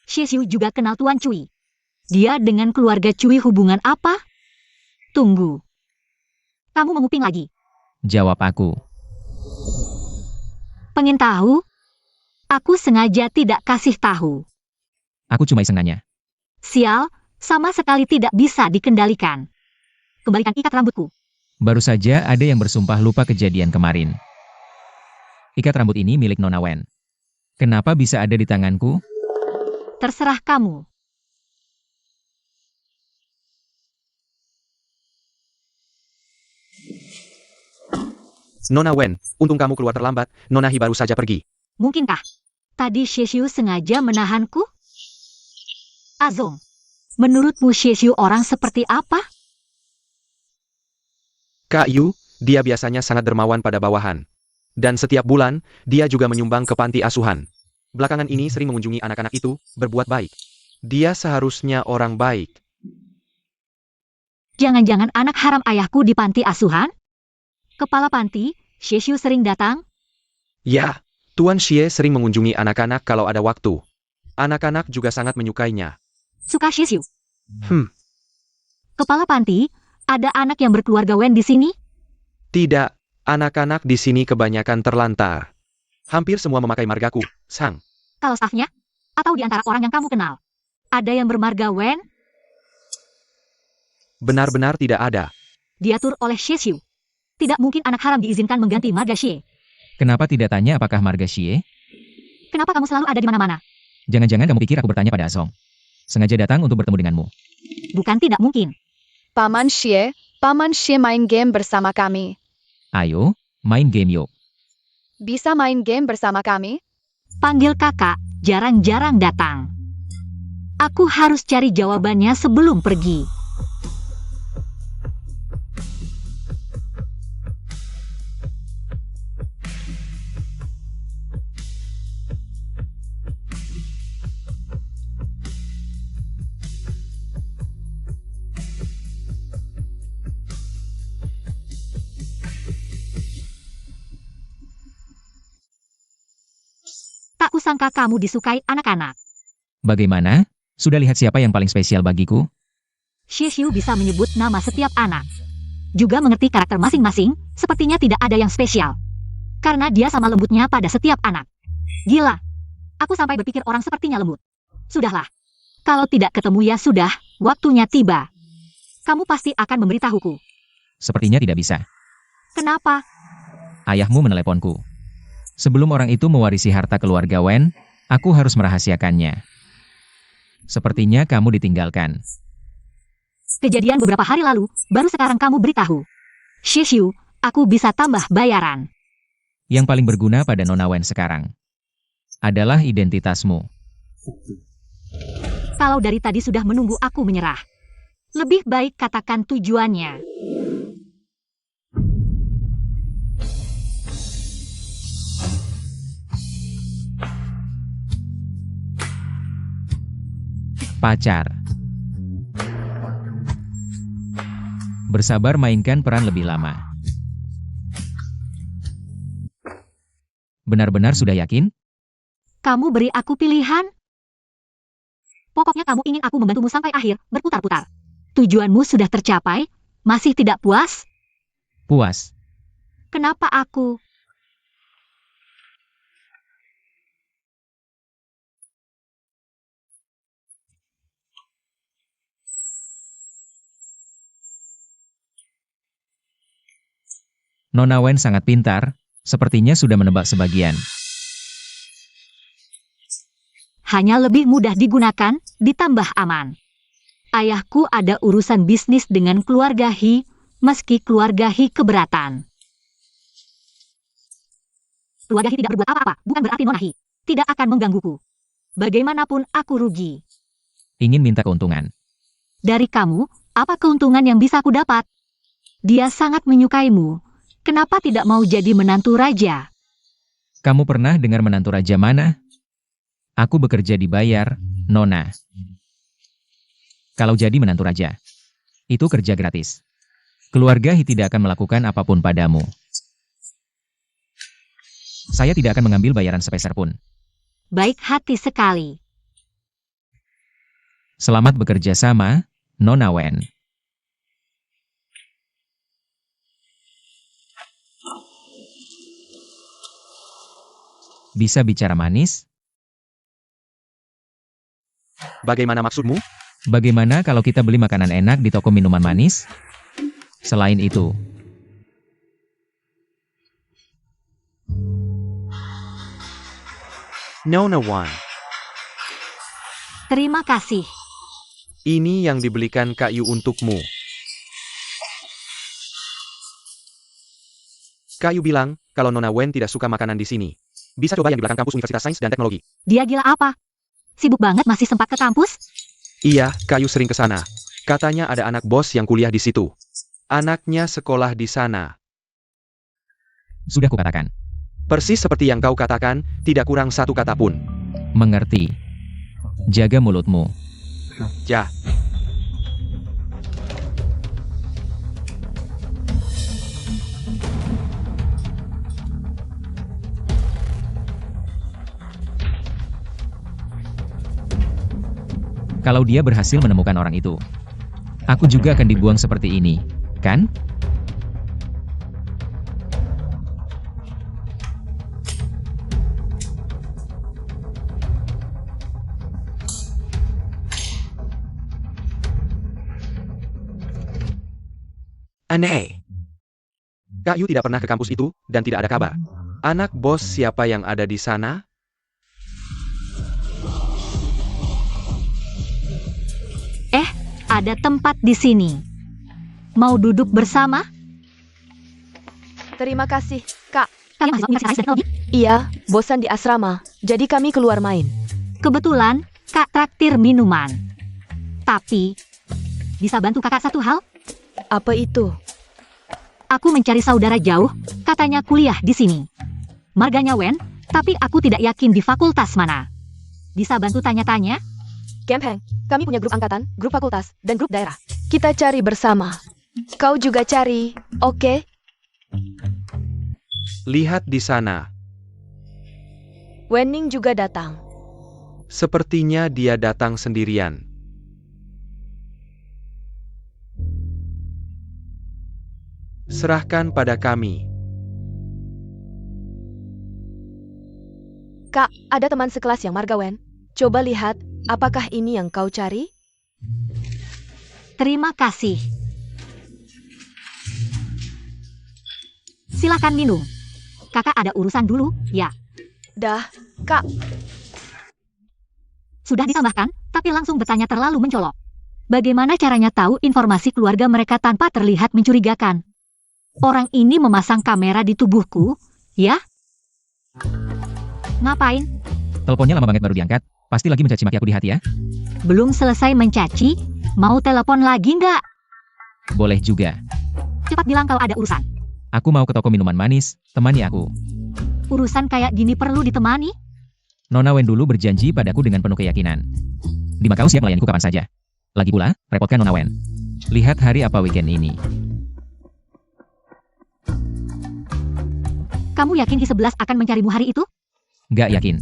Xie Xiu juga kenal Tuan Cui. Dia dengan keluarga Cui hubungan apa? Tunggu. Kamu menguping lagi. Jawab aku. Pengen tahu? Aku sengaja tidak kasih tahu. Aku cuma iseng nanya. Sial, sama sekali tidak bisa dikendalikan. Kembalikan ikat rambutku. Baru saja ada yang bersumpah lupa kejadian kemarin. Ikat rambut ini milik Nona Wen. Kenapa bisa ada di tanganku? Terserah kamu. Nona Wen, untung kamu keluar terlambat, Nona Hi baru saja pergi. Mungkinkah? Tadi Xie Xiu sengaja menahanku? Azong, menurutmu Xie Xiu orang seperti apa? Kak Yu, dia biasanya sangat dermawan pada bawahan. Dan setiap bulan, dia juga menyumbang ke panti asuhan. Belakangan ini sering mengunjungi anak-anak itu, berbuat baik. Dia seharusnya orang baik. Jangan-jangan anak haram ayahku di panti asuhan? Kepala panti, Xie Xiu sering datang? Ya, Tuan Xie sering mengunjungi anak-anak kalau ada waktu. Anak-anak juga sangat menyukainya. Suka Xie Xiu? Kepala panti, ada anak yang berkeluarga Wen di sini? Tidak, anak-anak di sini kebanyakan terlantar. Hampir semua memakai margaku, Sang. Kalau stafnya? Atau di antara orang yang kamu kenal? Ada yang bermarga Wen? Benar-benar tidak ada. Diatur oleh Xie Xiu. Tidak mungkin anak haram diizinkan mengganti marga Xie. Kenapa tidak tanya apakah marga Xie? Kenapa kamu selalu ada di mana-mana? Jangan-jangan kamu pikir aku bertanya pada Song. Sengaja datang untuk bertemu denganmu. Bukan tidak mungkin. Paman Xie main game bersama kami. Ayo, main game yuk. Bisa main game bersama kami? Panggil kakak, jarang-jarang datang. Aku harus cari jawabannya sebelum pergi. Tak kusangka kamu disukai anak-anak. Bagaimana? Sudah lihat siapa yang paling spesial bagiku? Xie Xiu bisa menyebut nama setiap anak. Juga mengerti karakter masing-masing, sepertinya tidak ada yang spesial. Karena dia sama lembutnya pada setiap anak. Gila. Aku sampai berpikir orang sepertinya lembut. Sudahlah. Kalau tidak ketemu ya sudah, waktunya tiba. Kamu pasti akan memberitahuku. Sepertinya tidak bisa. Kenapa? Ayahmu meneleponku. Sebelum orang itu mewarisi harta keluarga Wen, aku harus merahasiakannya. Sepertinya kamu ditinggalkan. Kejadian beberapa hari lalu, baru sekarang kamu beritahu. Xie Xiu, aku bisa tambah bayaran. Yang paling berguna pada Nona Wen sekarang adalah identitasmu. Kalau dari tadi sudah menunggu aku menyerah. Lebih baik katakan tujuannya. Pacar. Bersabar mainkan peran lebih lama. Benar-benar sudah yakin? Kamu beri aku pilihan? Pokoknya kamu ingin aku membantumu sampai akhir, berputar-putar. Tujuanmu sudah tercapai? Masih tidak puas? Puas. Kenapa aku? Nona Wen sangat pintar, sepertinya sudah menebak sebagian. Hanya lebih mudah digunakan, ditambah aman. Ayahku ada urusan bisnis dengan keluarga Hi, meski keluarga Hi keberatan. Keluarga Hi tidak berbuat apa-apa, bukan berarti Nona Hi tidak akan menggangguku. Bagaimanapun aku rugi. Ingin minta keuntungan. Dari kamu, apa keuntungan yang bisa aku dapat? Dia sangat menyukaimu. Kenapa tidak mau jadi menantu raja? Kamu pernah dengar menantu raja mana? Aku bekerja dibayar, Nona. Kalau jadi menantu raja, itu kerja gratis. Keluarga He tidak akan melakukan apapun padamu. Saya tidak akan mengambil bayaran sepeser pun. Baik hati sekali. Selamat bekerja sama, Nona Wen. Bisa bicara manis? Bagaimana maksudmu? Bagaimana kalau kita beli makanan enak di toko minuman manis? Selain itu, Nona Wan, Terima kasih. ini yang dibelikan Kak Yu untukmu. Kak Yu bilang, kalau Nona Wen tidak suka makanan di sini. Bisa coba yang di belakang kampus Universitas Sains dan Teknologi. Dia gila apa? Sibuk banget masih sempat ke kampus? Iya, Kak Yu sering ke sana. Katanya ada anak bos yang kuliah di situ. Anaknya sekolah di sana. sudah kukatakan. Persis seperti yang kau katakan, tidak kurang satu kata pun. Mengerti. Jaga mulutmu. Ya, Kalau dia berhasil menemukan orang itu, aku juga akan dibuang seperti ini, kan? aneh. Kak Yu tidak pernah ke kampus itu, dan tidak ada kabar. Anak bos siapa yang ada di sana? Ada tempat di sini. Mau duduk bersama? Terima kasih, Kak. Kalian mahasiswa Universitas Sains dan Teknologi? Iya, bosan di asrama. Jadi kami keluar main. Kebetulan, Kak traktir minuman. Tapi, bisa bantu kakak satu hal? Apa itu? Aku mencari saudara jauh, katanya kuliah di sini. Marganya Wen, tapi aku tidak yakin di fakultas mana. Bisa bantu tanya-tanya? Kemheng, kami punya grup angkatan, grup fakultas, dan grup daerah. Kita cari bersama. Kau juga cari, oke? Lihat di sana. Wenning juga datang. Sepertinya dia datang sendirian. Serahkan pada kami. Kak, ada teman sekelas yang marga Wen. Coba lihat, apakah ini yang kau cari? Terima kasih. Silakan minum. Kakak ada urusan dulu, ya. Dah, Kak. Sudah ditambahkan, tapi langsung bertanya terlalu mencolok. Bagaimana caranya tahu informasi keluarga mereka tanpa terlihat mencurigakan? Orang ini memasang kamera di tubuhku, ya? Ngapain? Teleponnya lama banget baru diangkat. Pasti lagi mencaci maki aku di hati ya? Belum selesai mencaci? Mau telepon lagi nggak? Boleh juga. Cepat bilang kau ada urusan. Aku mau ke toko minuman manis, temani aku. Urusan kayak gini perlu ditemani? Nona Wen dulu berjanji padaku dengan penuh keyakinan. Di Macau siap melayaniku kapan saja. Lagi pula, repotkan Nona Wen. Lihat hari apa weekend ini. Kamu yakin Ki-11 akan mencarimu hari itu? Gak yakin.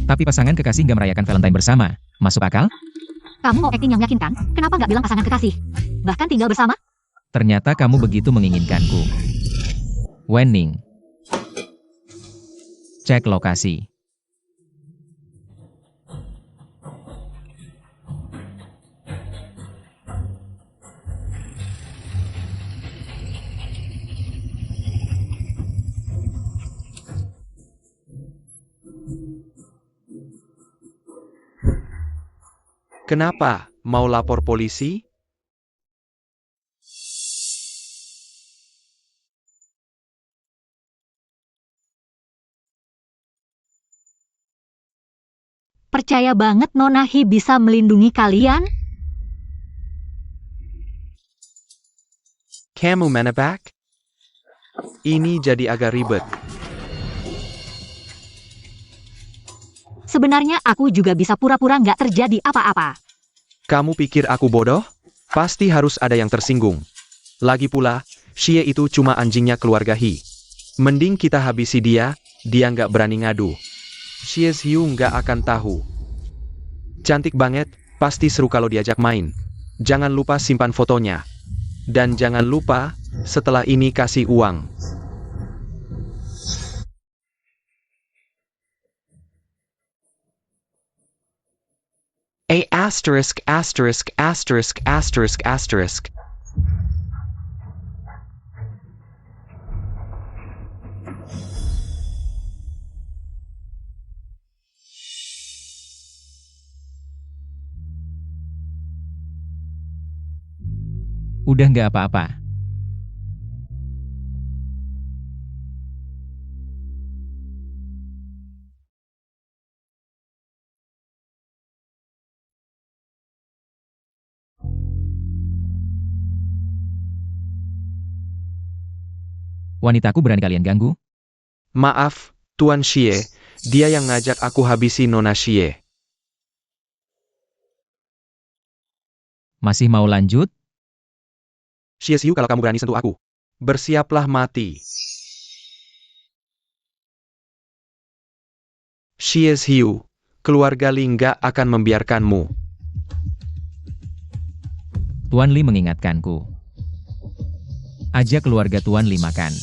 Tapi pasangan kekasih gak merayakan Valentine bersama. Masuk akal? Kamu mau acting yang yakinkan? Kenapa nggak bilang pasangan kekasih? Bahkan tinggal bersama? Ternyata kamu begitu menginginkanku. Wenning. Cek lokasi. Kenapa? Mau lapor polisi? Percaya banget Nona Hi bisa melindungi kalian? Kamu menebak? Ini jadi agak ribet. Sebenarnya aku juga bisa pura-pura nggak terjadi apa-apa. Kamu pikir aku bodoh? Pasti harus ada yang tersinggung. Lagi pula, Xie itu cuma anjingnya keluarga He. Mending kita habisi dia nggak berani ngadu. Xie Xiu nggak akan tahu. Cantik banget, pasti seru kalau diajak main. Jangan lupa simpan fotonya. Dan jangan lupa, setelah ini kasih uang. A asterisk asterisk asterisk asterisk asterisk. Udah nggak apa-apa. Wanitaku berani kalian ganggu? Maaf, Tuan Xie, dia yang ngajak aku habisi Nona Xie. Masih mau lanjut? Xie Xiu, kalau kamu berani sentuh aku, bersiaplah mati. Xie Xiu, keluarga Li nggak akan membiarkanmu. Tuan Li mengingatkanku. Ajak keluarga Tuan Li makan.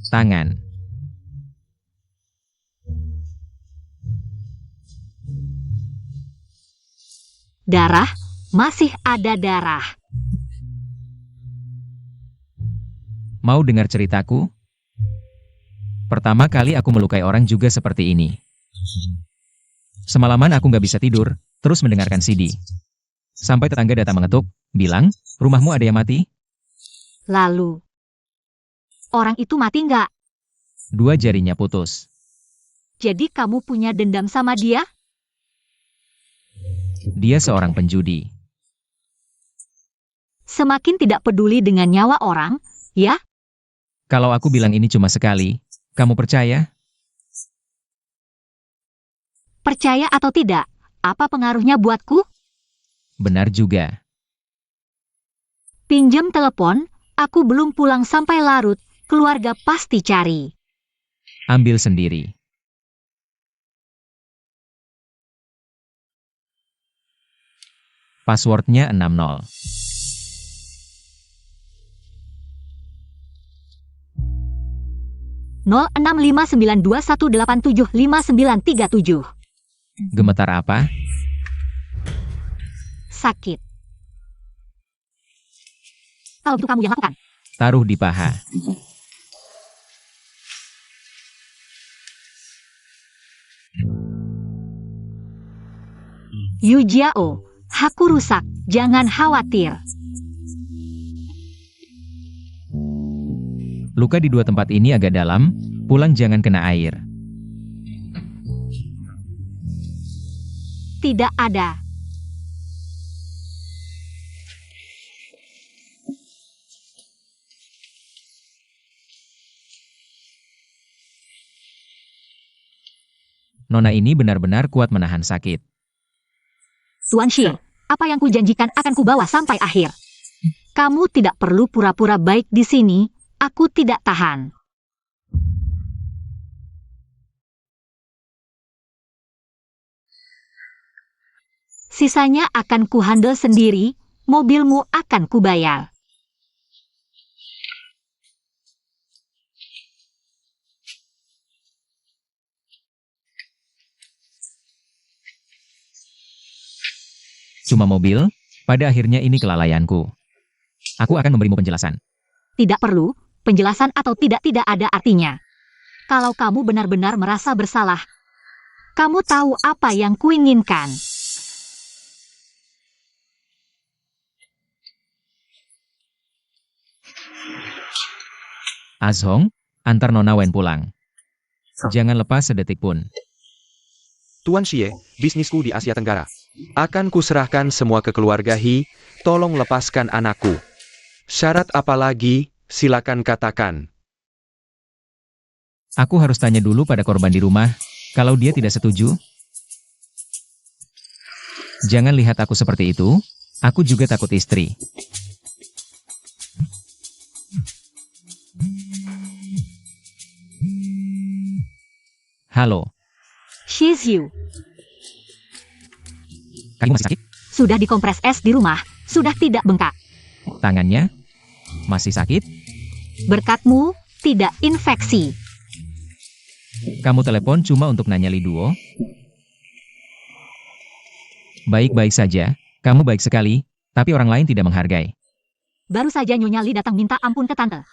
Tangan. Darah, masih ada darah. Mau dengar ceritaku? Pertama kali aku melukai orang juga seperti ini. Semalaman aku nggak bisa tidur, terus mendengarkan CD. Sampai tetangga datang mengetuk, bilang, rumahmu ada yang mati? Lalu, orang itu mati nggak? 2 jarinya putus. Jadi kamu punya dendam sama dia? Dia seorang penjudi. Semakin tidak peduli dengan nyawa orang, ya? Kalau aku bilang ini cuma sekali, kamu percaya? Percaya atau tidak, apa pengaruhnya buatku? Benar juga. Pinjam telepon, aku belum pulang sampai larut, keluarga pasti cari. Ambil sendiri. Passwordnya 60. Nol 65921875937. Gemetar apa? Sakit. Kalau itu kamu yang lakukan. Taruh di paha. Yu Jiao, aku rusak, jangan khawatir. Luka di 2 tempat ini agak dalam, pulang jangan kena air. Tidak ada. Nona ini benar-benar kuat menahan sakit. Tuan Xie, apa yang kujanjikan akan kubawa sampai akhir. Kamu tidak perlu pura-pura baik di sini, aku tidak tahan. Sisanya akan kuhandle sendiri, mobilmu akan kubayar. Cuma mobil, pada akhirnya ini kelalaianku. Aku akan memberimu penjelasan. Tidak perlu, penjelasan atau tidak ada artinya. Kalau kamu benar-benar merasa bersalah, kamu tahu apa yang kuinginkan. Azhong, antar Nona Wen pulang. Jangan lepas sedetik pun. Tuan Xie, bisnisku di Asia Tenggara. Akan kuserahkan semua ke keluarga He, tolong lepaskan anakku. Syarat apa lagi, silakan katakan. Aku harus tanya dulu pada korban di rumah, kalau dia tidak setuju. Jangan lihat aku seperti itu, aku juga takut istri. Halo, Xie Xiu, kamu masih sakit? sudah dikompres es di rumah, sudah tidak bengkak. Tangannya? Masih sakit? Berkatmu, tidak infeksi. Kamu telepon cuma untuk nanya Li Duo? Baik-baik saja, kamu baik sekali, tapi orang lain tidak menghargai. Baru saja Nyonya Li datang minta ampun ke tante.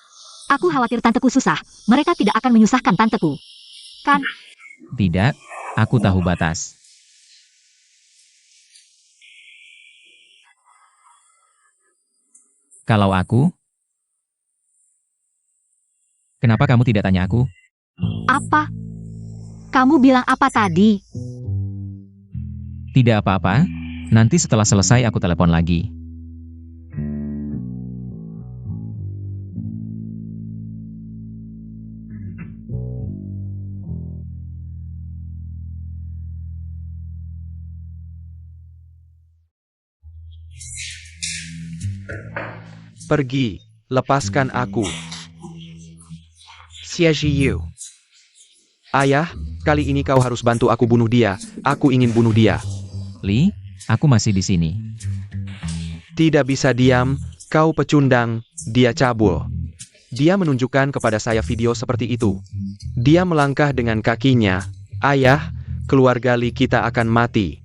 Aku khawatir tanteku susah, mereka tidak akan menyusahkan tanteku. Kan, Tidak, aku tahu batas. Kalau aku? Kenapa kamu tidak tanya aku? apa? Kamu bilang apa tadi? Tidak apa-apa, nanti setelah selesai aku telepon lagi. Pergi, lepaskan aku. Xie Xiu. Ayah, kali ini kau harus bantu aku bunuh dia, aku ingin bunuh dia. Li, aku masih di sini. Tidak bisa diam, kau pecundang, dia cabul. Dia menunjukkan kepada saya video seperti itu. Dia melangkah dengan kakinya. Ayah, keluarga Li kita akan mati.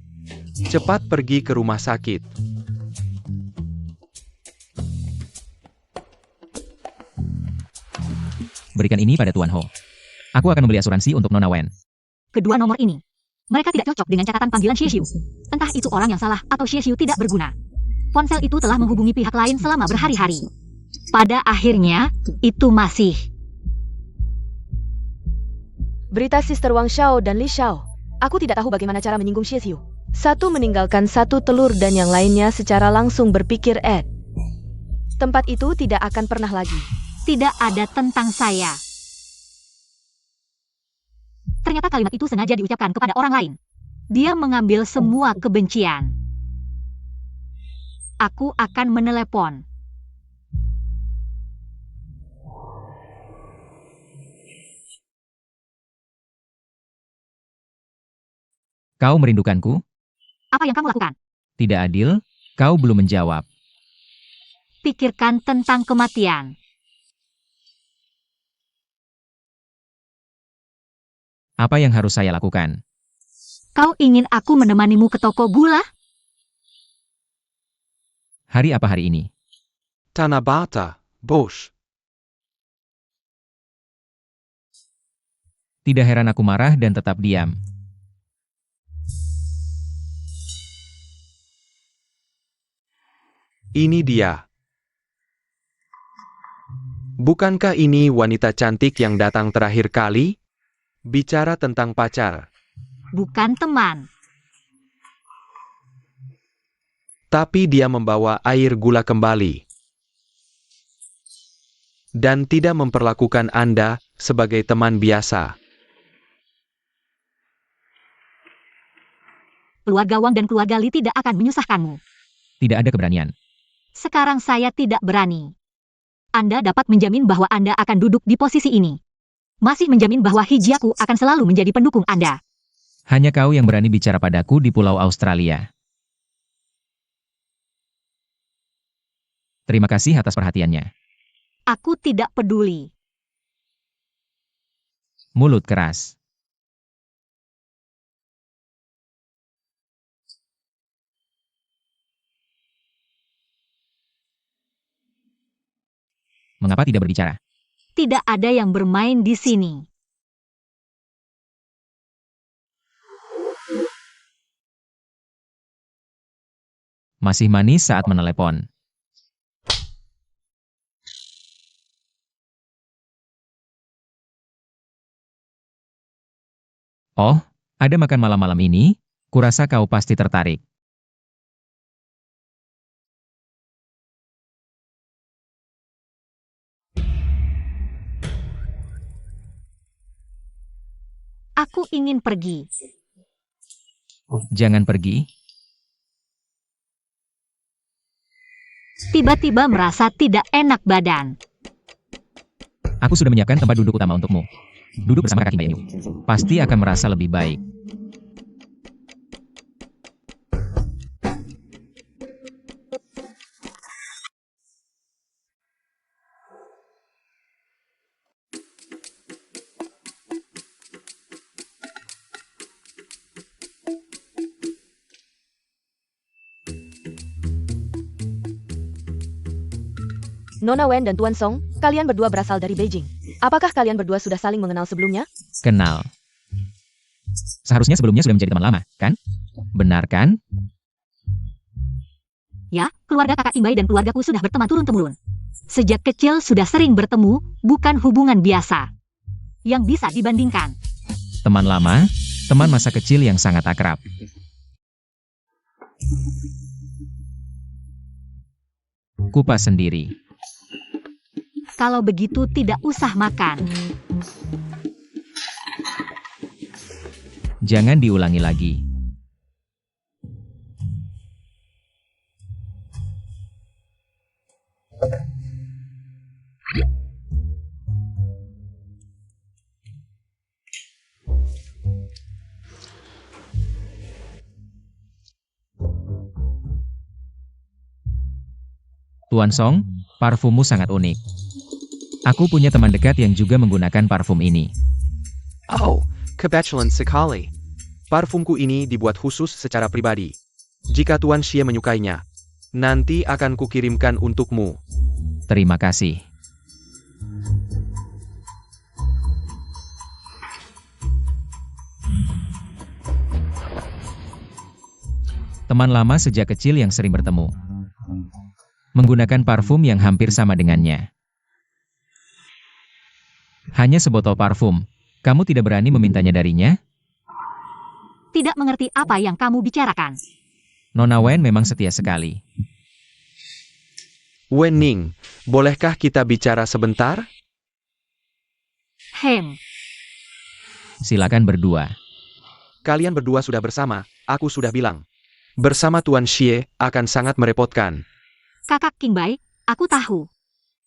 Cepat pergi ke rumah sakit. Berikan ini pada Tuan Ho. Aku akan membeli asuransi untuk Nona Wen. Kedua nomor ini. Mereka tidak cocok dengan catatan panggilan Xie Xiu. Entah itu orang yang salah atau Xie Xiu tidak berguna. Ponsel itu telah menghubungi pihak lain selama berhari-hari. Pada akhirnya, itu masih. Berita Sister Wang Xiao dan Li Xiao. Aku tidak tahu bagaimana cara menyinggung Xie Xiu. Satu meninggalkan satu telur dan yang lainnya secara langsung berpikir tempat itu tidak akan pernah lagi. Tidak ada tentang saya. Ternyata kalimat itu sengaja diucapkan kepada orang lain. Dia mengambil semua kebencian. Aku akan menelepon. Kau merindukanku? Apa yang kamu lakukan? Tidak adil, kau belum menjawab. Pikirkan tentang kematian. Apa yang harus saya lakukan? Kau ingin aku menemanimu ke toko gula? Hari apa hari ini? Tanabata, Bosch. Tidak heran aku marah dan tetap diam. Ini dia. Bukankah ini wanita cantik yang datang terakhir kali? Bicara tentang pacar. Bukan teman. Tapi dia membawa air gula kembali. Dan tidak memperlakukan Anda sebagai teman biasa. Keluarga Wang dan keluarga Li tidak akan menyusahkanmu. Tidak ada keberanian. Sekarang saya tidak berani. Anda dapat menjamin bahwa Anda akan duduk di posisi ini. Masih menjamin bahwa Hijiaku akan selalu menjadi pendukung Anda. Hanya kau yang berani bicara padaku di Pulau Australia. Terima kasih atas perhatiannya. Aku tidak peduli. Mulut keras. Mengapa tidak berbicara? Tidak ada yang bermain di sini. Masih manis saat menelepon. Oh, Ada makan malam-malam ini, kurasa kau pasti tertarik. Aku ingin pergi. Jangan pergi. Tiba-tiba merasa tidak enak badan. Aku sudah menyiapkan tempat duduk utama untukmu. Duduk bersama Kakak Kimbai. Pasti akan merasa lebih baik. Nona Wen dan Tuan Song, kalian berdua berasal dari Beijing. Apakah kalian berdua sudah saling mengenal sebelumnya? Kenal. Seharusnya sebelumnya sudah menjadi teman lama, kan? Benar kan? Ya, keluarga kakak Kimbai dan keluargaku sudah berteman turun-temurun. Sejak kecil sudah sering bertemu, bukan hubungan biasa yang bisa dibandingkan. Teman lama, teman masa kecil yang sangat akrab. Kupas sendiri. Kalau begitu tidak usah makan. Jangan diulangi lagi. Tuan Song, parfummu sangat unik. Aku punya teman dekat yang juga menggunakan parfum ini. Oh, kebetulan sekali. Parfumku ini dibuat khusus secara pribadi. Jika Tuan Xie menyukainya, nanti akan kukirimkan untukmu. Terima kasih. Teman lama sejak kecil yang sering bertemu. Menggunakan parfum yang hampir sama dengannya. Hanya sebotol parfum. Kamu tidak berani memintanya darinya? Tidak mengerti apa yang kamu bicarakan. Nona Wen memang setia sekali. Wen Ning, bolehkah kita bicara sebentar? Silakan berdua. Kalian berdua sudah bersama, aku sudah bilang. Bersama Tuan Xie akan sangat merepotkan. Kakak Kimbai, aku tahu.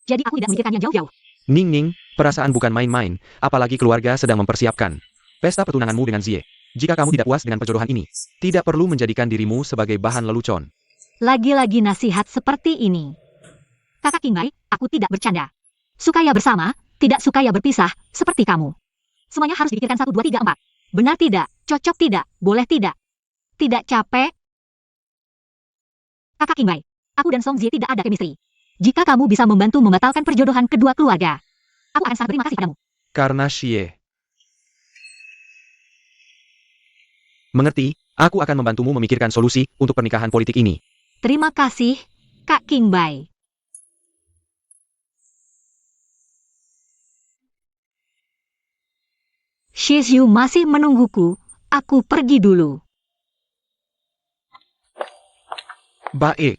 Jadi aku tidak memikirkannya jauh-jauh. Ning Ning, perasaan bukan main-main, apalagi keluarga sedang mempersiapkan pesta pertunanganmu dengan Xie. Jika kamu tidak puas dengan perjodohan ini, tidak perlu menjadikan dirimu sebagai bahan lelucon. Lagi-lagi nasihat seperti ini. Kakak Kimbai, aku tidak bercanda. Sukaya bersama, tidak sukaya berpisah, seperti kamu. Semuanya harus dipikirkan 1, 2, 3, 4. Benar tidak? Cocok tidak? Boleh tidak? Tidak capek? Kakak Kimbai, aku dan Song Zie tidak ada chemistry. Jika kamu bisa membantu membatalkan perjodohan kedua keluarga, aku akan sangat berterima kasih padamu. Karena Xie. Mengerti, aku akan membantumu memikirkan solusi untuk pernikahan politik ini. Terima kasih, Kak Kimbai. Shizu masih menungguku, aku pergi dulu. Baik.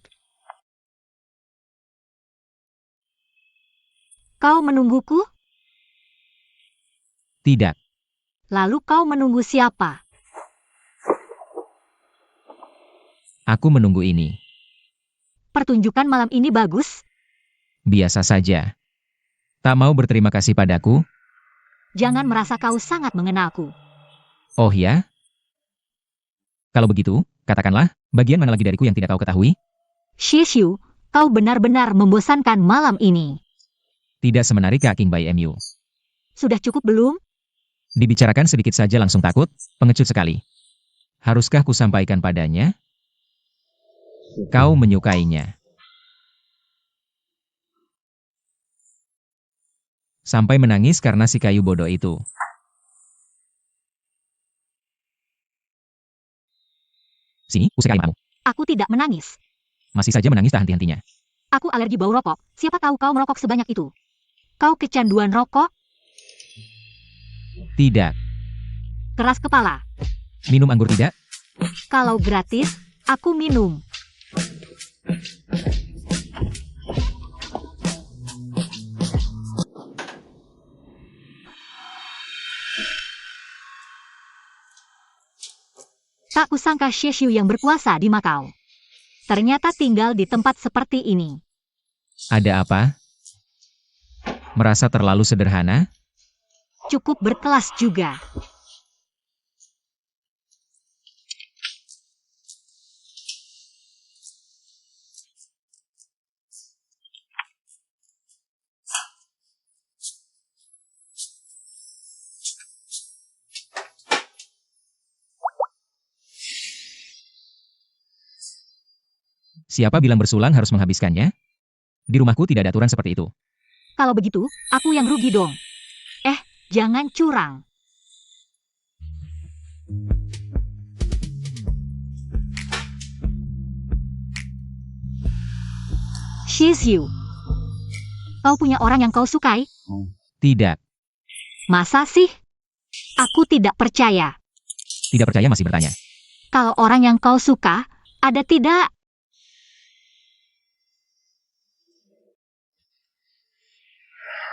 Kau menungguku? Tidak. Lalu kau menunggu siapa? Aku menunggu ini. Pertunjukan malam ini bagus? Biasa saja. Tak mau berterima kasih padaku? Jangan merasa kau sangat mengenalku. Oh ya? Kalau begitu, katakanlah, bagian mana lagi dariku yang tidak kau ketahui? Shizu, kau benar-benar membosankan malam ini. Tidak semenarik Kak Kimbai MU. Sudah cukup belum? Dibicarakan sedikit saja langsung takut, pengecut sekali. Haruskah kusampaikan padanya? Kau menyukainya. Sampai menangis karena si kayu bodoh itu. Sini, kusekai kamu. Aku tidak menangis. Masih saja menangis tak henti-hentinya. Aku alergi bau rokok. Siapa tahu kau merokok sebanyak itu? Kau kecanduan rokok? Tidak. Keras kepala. Minum anggur tidak? Kalau gratis, aku minum. Tak kusangka Sheshu yang berkuasa di Makau ternyata tinggal di tempat seperti ini. Ada apa? Merasa terlalu sederhana? Cukup berkelas juga. Siapa bilang bersulang harus menghabiskannya? Di rumahku tidak ada aturan seperti itu. Kalau begitu, aku yang rugi dong. Jangan curang. Shizyu, kau punya orang yang kau sukai? Tidak. Masa sih? Aku tidak percaya. Tidak percaya masih bertanya. Kalau orang yang kau suka, ada tidak?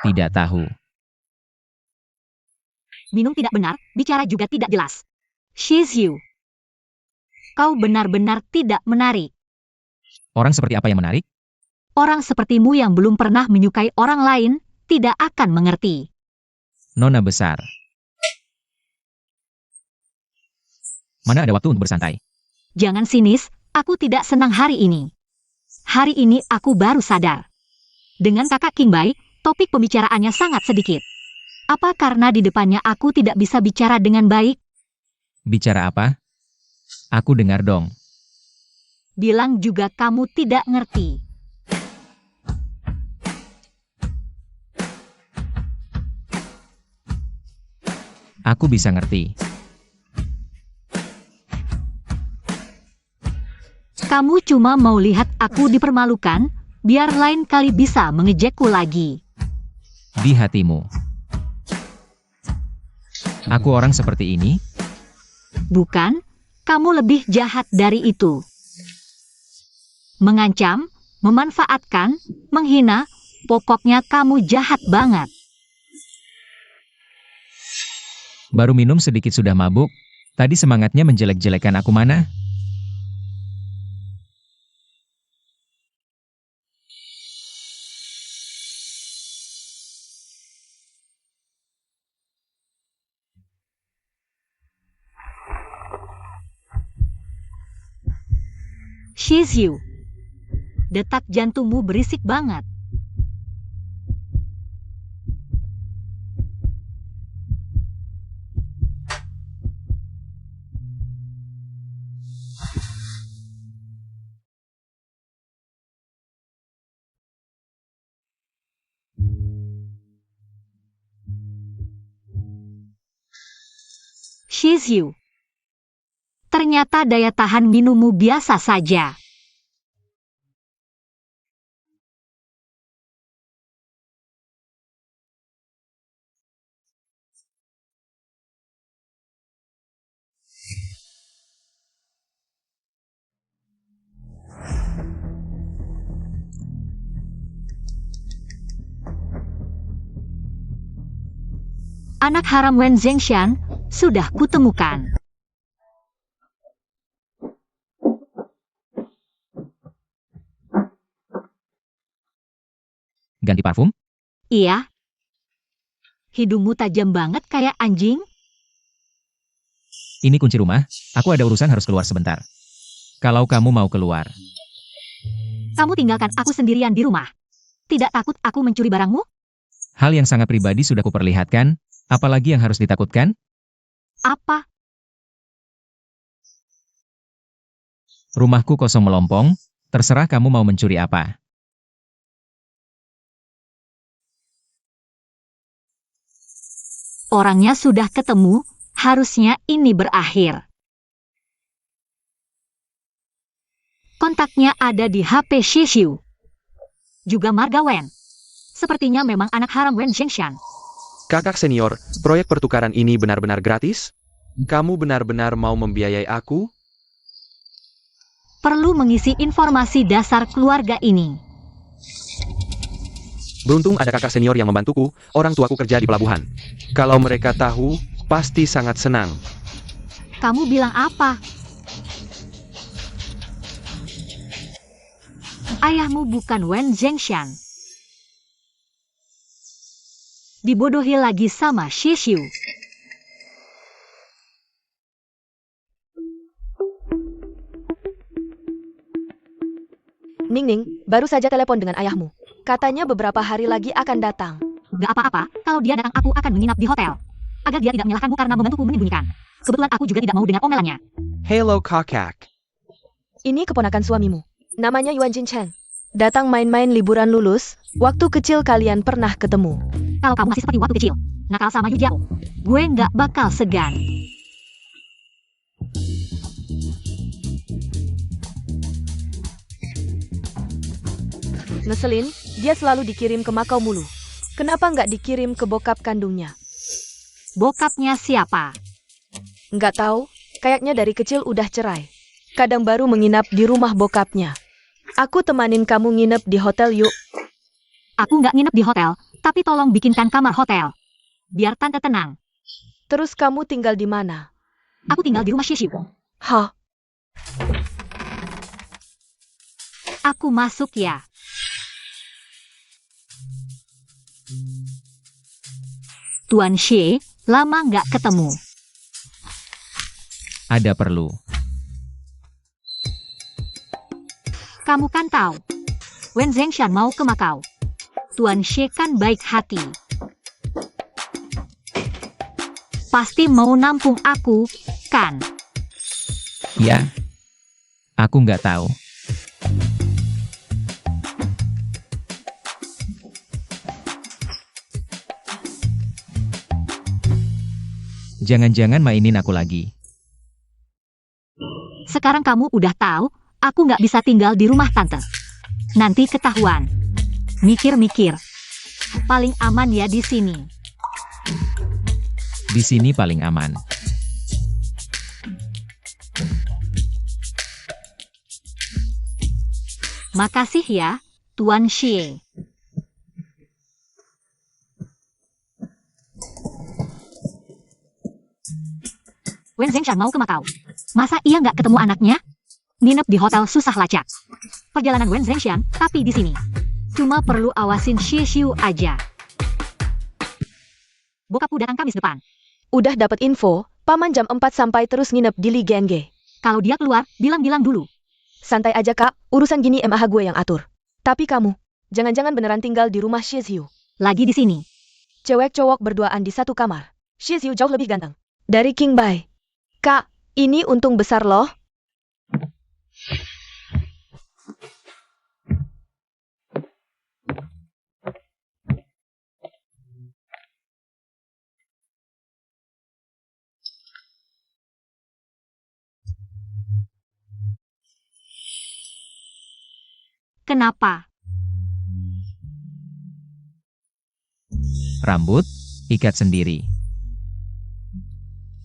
Tidak tahu. Minum tidak benar, bicara juga tidak jelas. Shizyu, kau benar-benar tidak menarik. Orang seperti apa yang menarik? Orang sepertimu yang belum pernah menyukai orang lain, tidak akan mengerti. Nona besar. Mana ada waktu untuk bersantai? Jangan sinis, aku tidak senang hari ini. Hari ini aku baru sadar. Dengan kakak Qingbai, topik pembicaraannya sangat sedikit. Apa karena di depannya aku tidak bisa bicara dengan baik? Bicara apa? Aku dengar dong. Bilang juga kamu tidak ngerti. Aku bisa ngerti. Kamu cuma mau lihat aku dipermalukan, biar lain kali bisa mengejekku lagi. Di hatimu. Aku orang seperti ini? Bukan, kamu lebih jahat dari itu. Mengancam, memanfaatkan, menghina, pokoknya kamu jahat banget. Baru minum sedikit sudah mabuk. Tadi semangatnya menjelek-jelekan aku mana? Shizyu, detak jantungmu berisik banget. Shizyu, ternyata daya tahan minummu biasa saja. Anak haram Wen Zhengshan sudah kutemukan. Ganti parfum? Iya. Hidungmu tajam banget kayak anjing. Ini kunci rumah. Aku ada urusan harus keluar sebentar. Kalau kamu mau keluar. Kamu tinggalkan aku sendirian di rumah. Tidak takut aku mencuri barangmu? Hal yang sangat pribadi sudah kuperlihatkan. Apalagi yang harus ditakutkan? Apa? Rumahku kosong melompong. Terserah kamu mau mencuri apa. Orangnya sudah ketemu, harusnya ini berakhir. Kontaknya ada di HP Shizyu. Juga marga Wen. Sepertinya memang anak haram Wen Zhengshan. Kakak senior, proyek pertukaran ini benar-benar gratis? Kamu benar-benar mau membiayai aku? Perlu mengisi informasi dasar keluarga ini. Beruntung ada kakak senior yang membantuku, orang tuaku kerja di pelabuhan. Kalau mereka tahu, pasti sangat senang. Kamu bilang apa? Ayahmu bukan Wen Zhengshan. Dibodohi lagi sama Xie Xiu. Ning, baru saja telepon dengan ayahmu. Katanya beberapa hari lagi akan datang. Gak apa-apa, kalau dia datang aku akan menginap di hotel. Agar dia tidak menyalahkanku karena membantuku menyembunyikan. Kebetulan aku juga tidak mau dengar omelannya. Hello kakak. Ini keponakan suamimu. Namanya Yuan Jincheng. Datang main-main liburan lulus, waktu kecil kalian pernah ketemu. Kalau kamu masih seperti waktu kecil, nakal sama Yu Jiao, gue nggak bakal segan. Ngeselin, dia selalu dikirim ke Makau mulu. Kenapa nggak dikirim ke bokap kandungnya? Bokapnya siapa? Nggak tahu, kayaknya dari kecil udah cerai. Kadang baru menginap di rumah bokapnya. Aku temanin kamu nginep di hotel yuk. Aku nggak nginep di hotel, tapi tolong bikinkan kamar hotel. Biar tante tenang. Terus kamu tinggal di mana? Aku tinggal di rumah Xie Xiu. Hah? Aku masuk ya. Tuan Xie, lama nggak ketemu. Ada perlu. Kamu kan tahu, Wen Zhengshan mau ke Makau. Tuan Xie kan baik hati. Pasti mau nampung aku, kan? Ya. Aku nggak tahu. Jangan-jangan mainin aku lagi. Sekarang kamu udah tahu, aku nggak bisa tinggal di rumah tante. Nanti ketahuan. Mikir-mikir. Paling aman ya di sini. Di sini paling aman. Makasih ya, Tuan Xie. Wen Zhengshan mau ke Makau. Masa ia nggak ketemu anaknya? Nginep di hotel susah lacak. Perjalanan Wen Zhengshan, tapi di sini. Cuma perlu awasin Xie Xiu aja. Bokapku datang Kamis depan. Udah dapat info, paman jam 4 sampai terus nginep di Li Genge. Kalau dia keluar, bilang-bilang dulu. Santai aja kak, urusan gini MAH gue yang atur. Tapi kamu, jangan-jangan beneran tinggal di rumah Xie Xiu. Lagi di sini. Cewek cowok berduaan di satu kamar. Xie Xiu jauh lebih ganteng. Dari King Bai. Kak, ini untung besar loh. Kenapa? Rambut, ikat sendiri.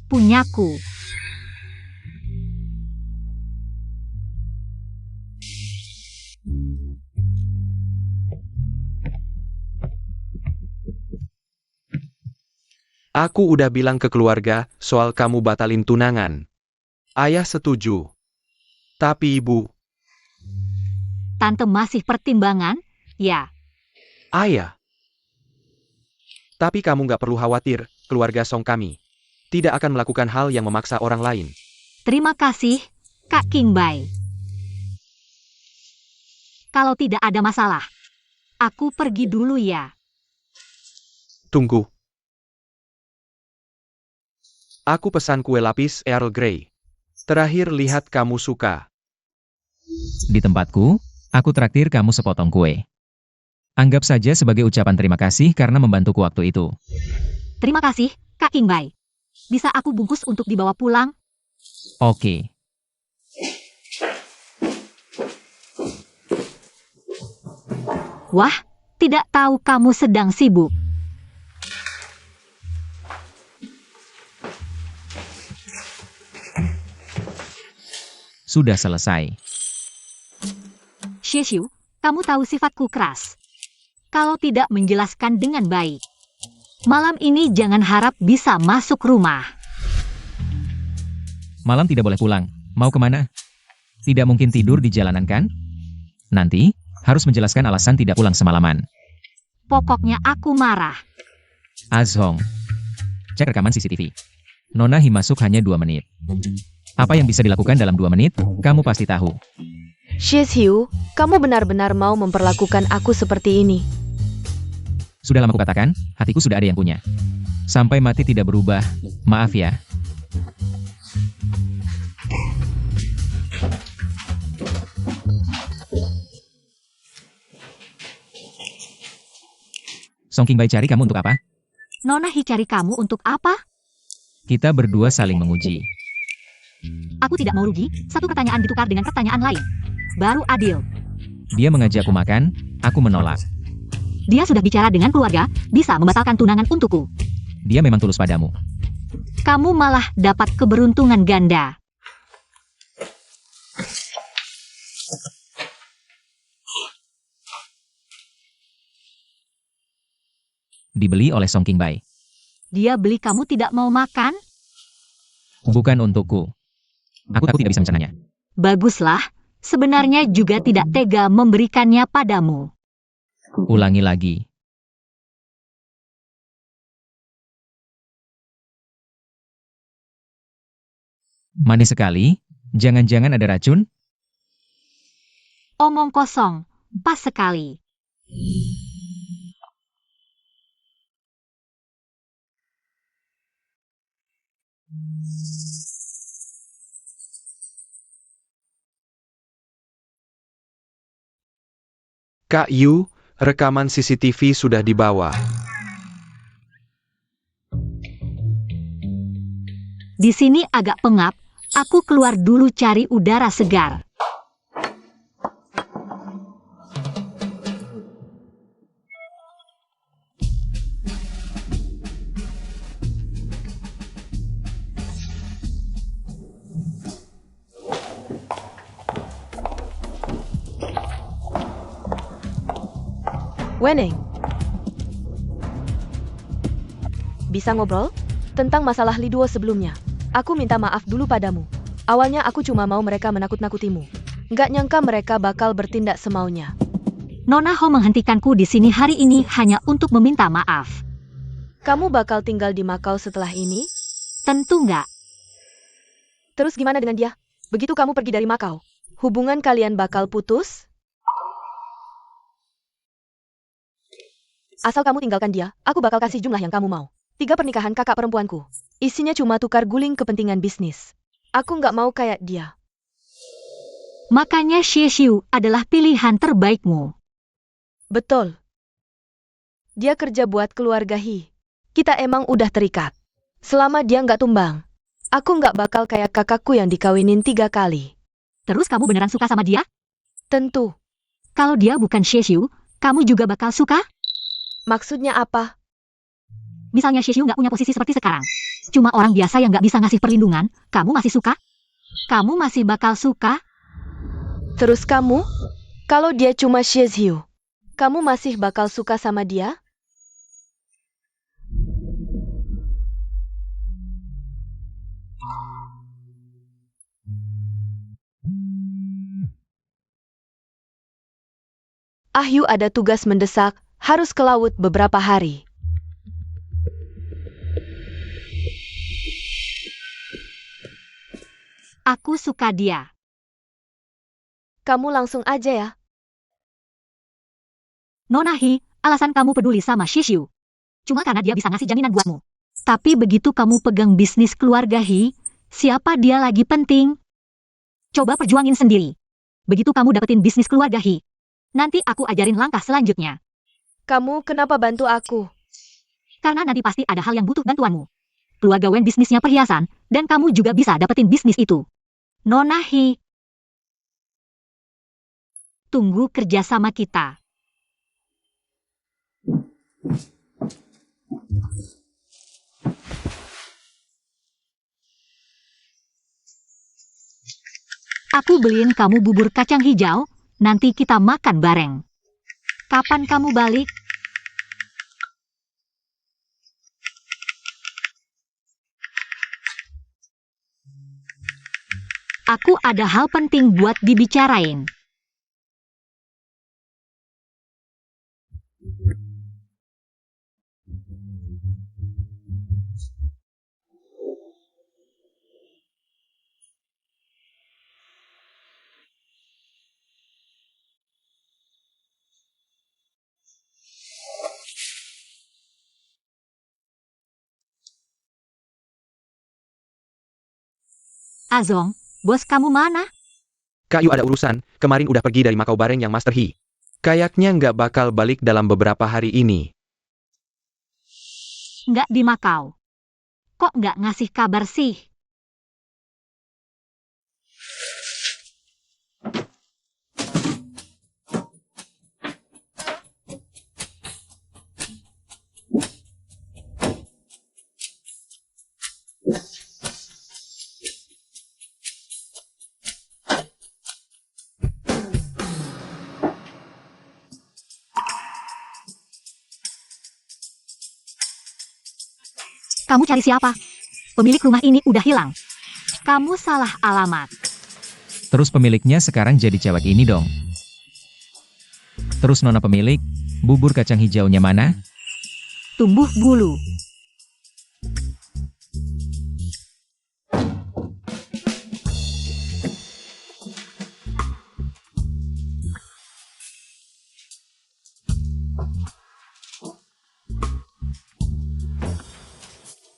Punyaku. Aku udah bilang ke keluarga soal kamu batalin tunangan. Ayah setuju. Tapi ibu, Tante masih pertimbangan? Ya. ayah. Tapi kamu nggak perlu khawatir, keluarga Song kami tidak akan melakukan hal yang memaksa orang lain. Terima kasih, Kak King Bai. Kalau tidak ada masalah, aku pergi dulu ya. Tunggu. Aku pesan kue lapis Earl Grey. Terakhir lihat kamu suka. Di tempatku, aku traktir kamu sepotong kue. Anggap saja sebagai ucapan terima kasih karena membantuku waktu itu. Terima kasih, Kak King Bai. Bisa aku bungkus untuk dibawa pulang? Oke. Wah, tidak tahu kamu sedang sibuk. sudah selesai. Xiexu, kamu tahu sifatku keras. Kalau tidak menjelaskan dengan baik, malam ini jangan harap bisa masuk rumah. Malam tidak boleh pulang. Mau kemana? Tidak mungkin tidur di jalanan kan? Nanti, harus menjelaskan alasan tidak pulang semalaman. Pokoknya aku marah. Azhong. Cek rekaman CCTV. Nona Hi masuk hanya 2 menit. Apa yang bisa dilakukan dalam 2 menit, kamu pasti tahu. Xiexu, kamu benar-benar mau memperlakukan aku seperti ini. Sudah lama kukatakan, hatiku sudah ada yang punya. Sampai mati tidak berubah. Maaf ya. Song Qingbai cari kamu untuk apa? Nona Hi cari kamu untuk apa? Kita berdua saling menguji. Aku tidak mau rugi, satu pertanyaan ditukar dengan pertanyaan lain. Baru adil. Dia mengajakku makan, aku menolak. Dia sudah bicara dengan keluarga, bisa membatalkan tunangan untukku. Dia memang tulus padamu. Kamu malah dapat keberuntungan ganda. Dibeli oleh Song Qingbai. Dia beli kamu tidak mau makan? Bukan untukku. Aku tidak bisa mencernanya. Baguslah, sebenarnya juga tidak tega memberikannya padamu. Ulangi lagi. Manis sekali. Jangan-jangan ada racun? Omong kosong, pas sekali. Kak Yu, rekaman CCTV sudah dibawa. Di sini agak pengap, aku keluar dulu cari udara segar. Weneng. Bisa ngobrol? Tentang masalah Liduo sebelumnya. Aku minta maaf dulu padamu. Awalnya aku cuma mau mereka menakut-nakutimu. Nggak nyangka mereka bakal bertindak semaunya. Nona Ho menghentikanku di sini hari ini hanya untuk meminta maaf. Kamu bakal tinggal di Makau setelah ini? Tentu nggak. Terus gimana dengan dia? Begitu kamu pergi dari Makau, hubungan kalian bakal putus? Asal kamu tinggalkan dia, aku bakal kasih jumlah yang kamu mau. 3 pernikahan kakak perempuanku. Isinya cuma tukar guling kepentingan bisnis. Aku nggak mau kayak dia. Makanya Xiexu adalah pilihan terbaikmu. Betul. Dia kerja buat keluarga Hi. Kita emang udah terikat. Selama dia nggak tumbang, aku nggak bakal kayak kakakku yang dikawinin 3 kali. Terus kamu beneran suka sama dia? Tentu. Kalau dia bukan Xiexu, kamu juga bakal suka? Maksudnya apa? Misalnya Xiexu nggak punya posisi seperti sekarang. Cuma orang biasa yang nggak bisa ngasih perlindungan, kamu masih suka? Kamu masih bakal suka? Terus kamu? Kalau dia cuma Xiexu, kamu masih bakal suka sama dia? Ahyu ada tugas mendesak, harus ke laut beberapa hari. Aku suka dia. Kamu langsung aja ya. Nona Hi, alasan kamu peduli sama Xiexu cuma karena dia bisa ngasih jaminan buatmu. Tapi begitu kamu pegang bisnis keluarga Hi, siapa dia lagi penting? Coba perjuangin sendiri. Begitu kamu dapetin bisnis keluarga Hi, nanti aku ajarin langkah selanjutnya. Kamu kenapa bantu aku? Karena nanti pasti ada hal yang butuh bantuanmu. Keluarga Wen bisnisnya perhiasan, dan kamu juga bisa dapetin bisnis itu. Nona Hi, tunggu kerjasama kita. Aku beliin kamu bubur kacang hijau, nanti kita makan bareng. Kapan kamu balik? Aku ada hal penting buat dibicarain. Azong, bos kamu mana? Kak Yu ada urusan, kemarin udah pergi dari Makau bareng yang Master He. Kayaknya nggak bakal balik dalam beberapa hari ini. Nggak di Makau. Kok nggak ngasih kabar sih? Kamu cari siapa? Pemilik rumah ini udah hilang. Kamu salah alamat. Terus pemiliknya sekarang jadi cewek ini dong. Terus nona pemilik, bubur kacang hijaunya mana? Tumbuh bulu.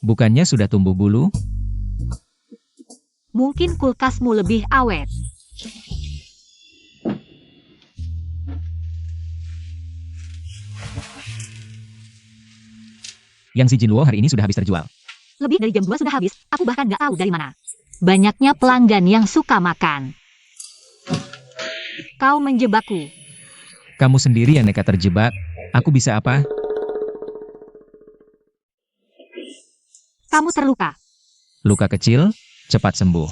Bukannya sudah tumbuh bulu? Mungkin kulkasmu lebih awet. Yang si Jinluo hari ini sudah habis terjual. Lebih dari jam 2 sudah habis, aku bahkan nggak tahu dari mana. Banyaknya pelanggan yang suka makan. Kau menjebakku. Kamu sendiri yang nekat terjebak, aku bisa apa? Kamu terluka. Luka kecil, cepat sembuh.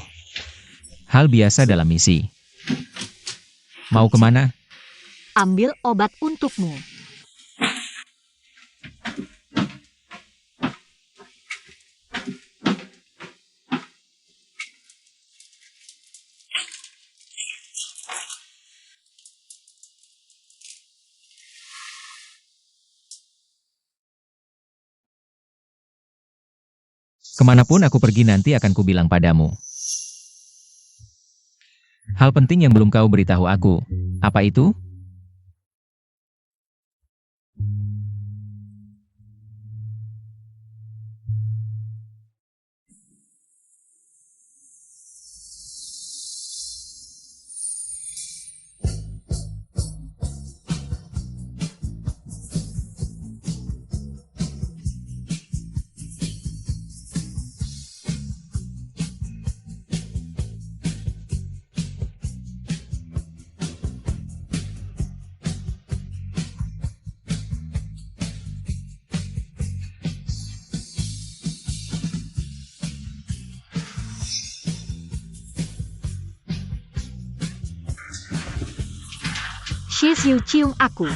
Hal biasa dalam misi. Mau kemana? Ambil obat untukmu. Kemanapun aku pergi nanti akan kubilang padamu. Hal penting yang belum kau beritahu aku. Apa itu? Shi Xiu cium aku.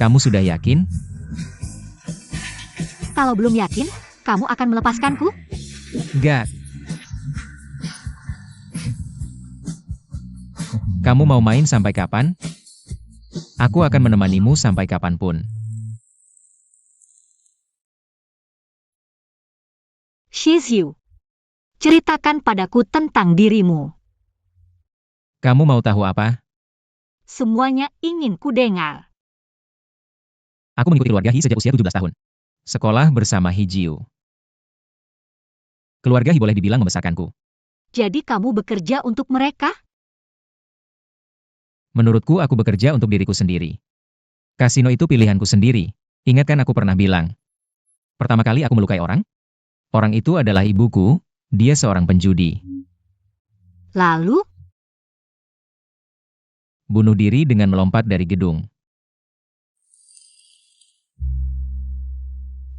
Kamu sudah yakin? Kalau belum yakin, kamu akan melepaskanku? Enggak. Kamu mau main sampai kapan? Aku akan menemanimu sampai kapanpun. Shi Xiu, ceritakan padaku tentang dirimu. Kamu mau tahu apa? Semuanya ingin ku dengar. Aku mengikuti keluarga He sejak usia 17 tahun. Sekolah bersama He Jiu. Keluarga He boleh dibilang membesarkanku. Jadi kamu bekerja untuk mereka? Menurutku aku bekerja untuk diriku sendiri. Kasino itu pilihanku sendiri. Ingat kan aku pernah bilang. Pertama kali aku melukai orang? Orang itu adalah ibuku, dia seorang penjudi. Lalu, Bunuh diri dengan melompat dari gedung.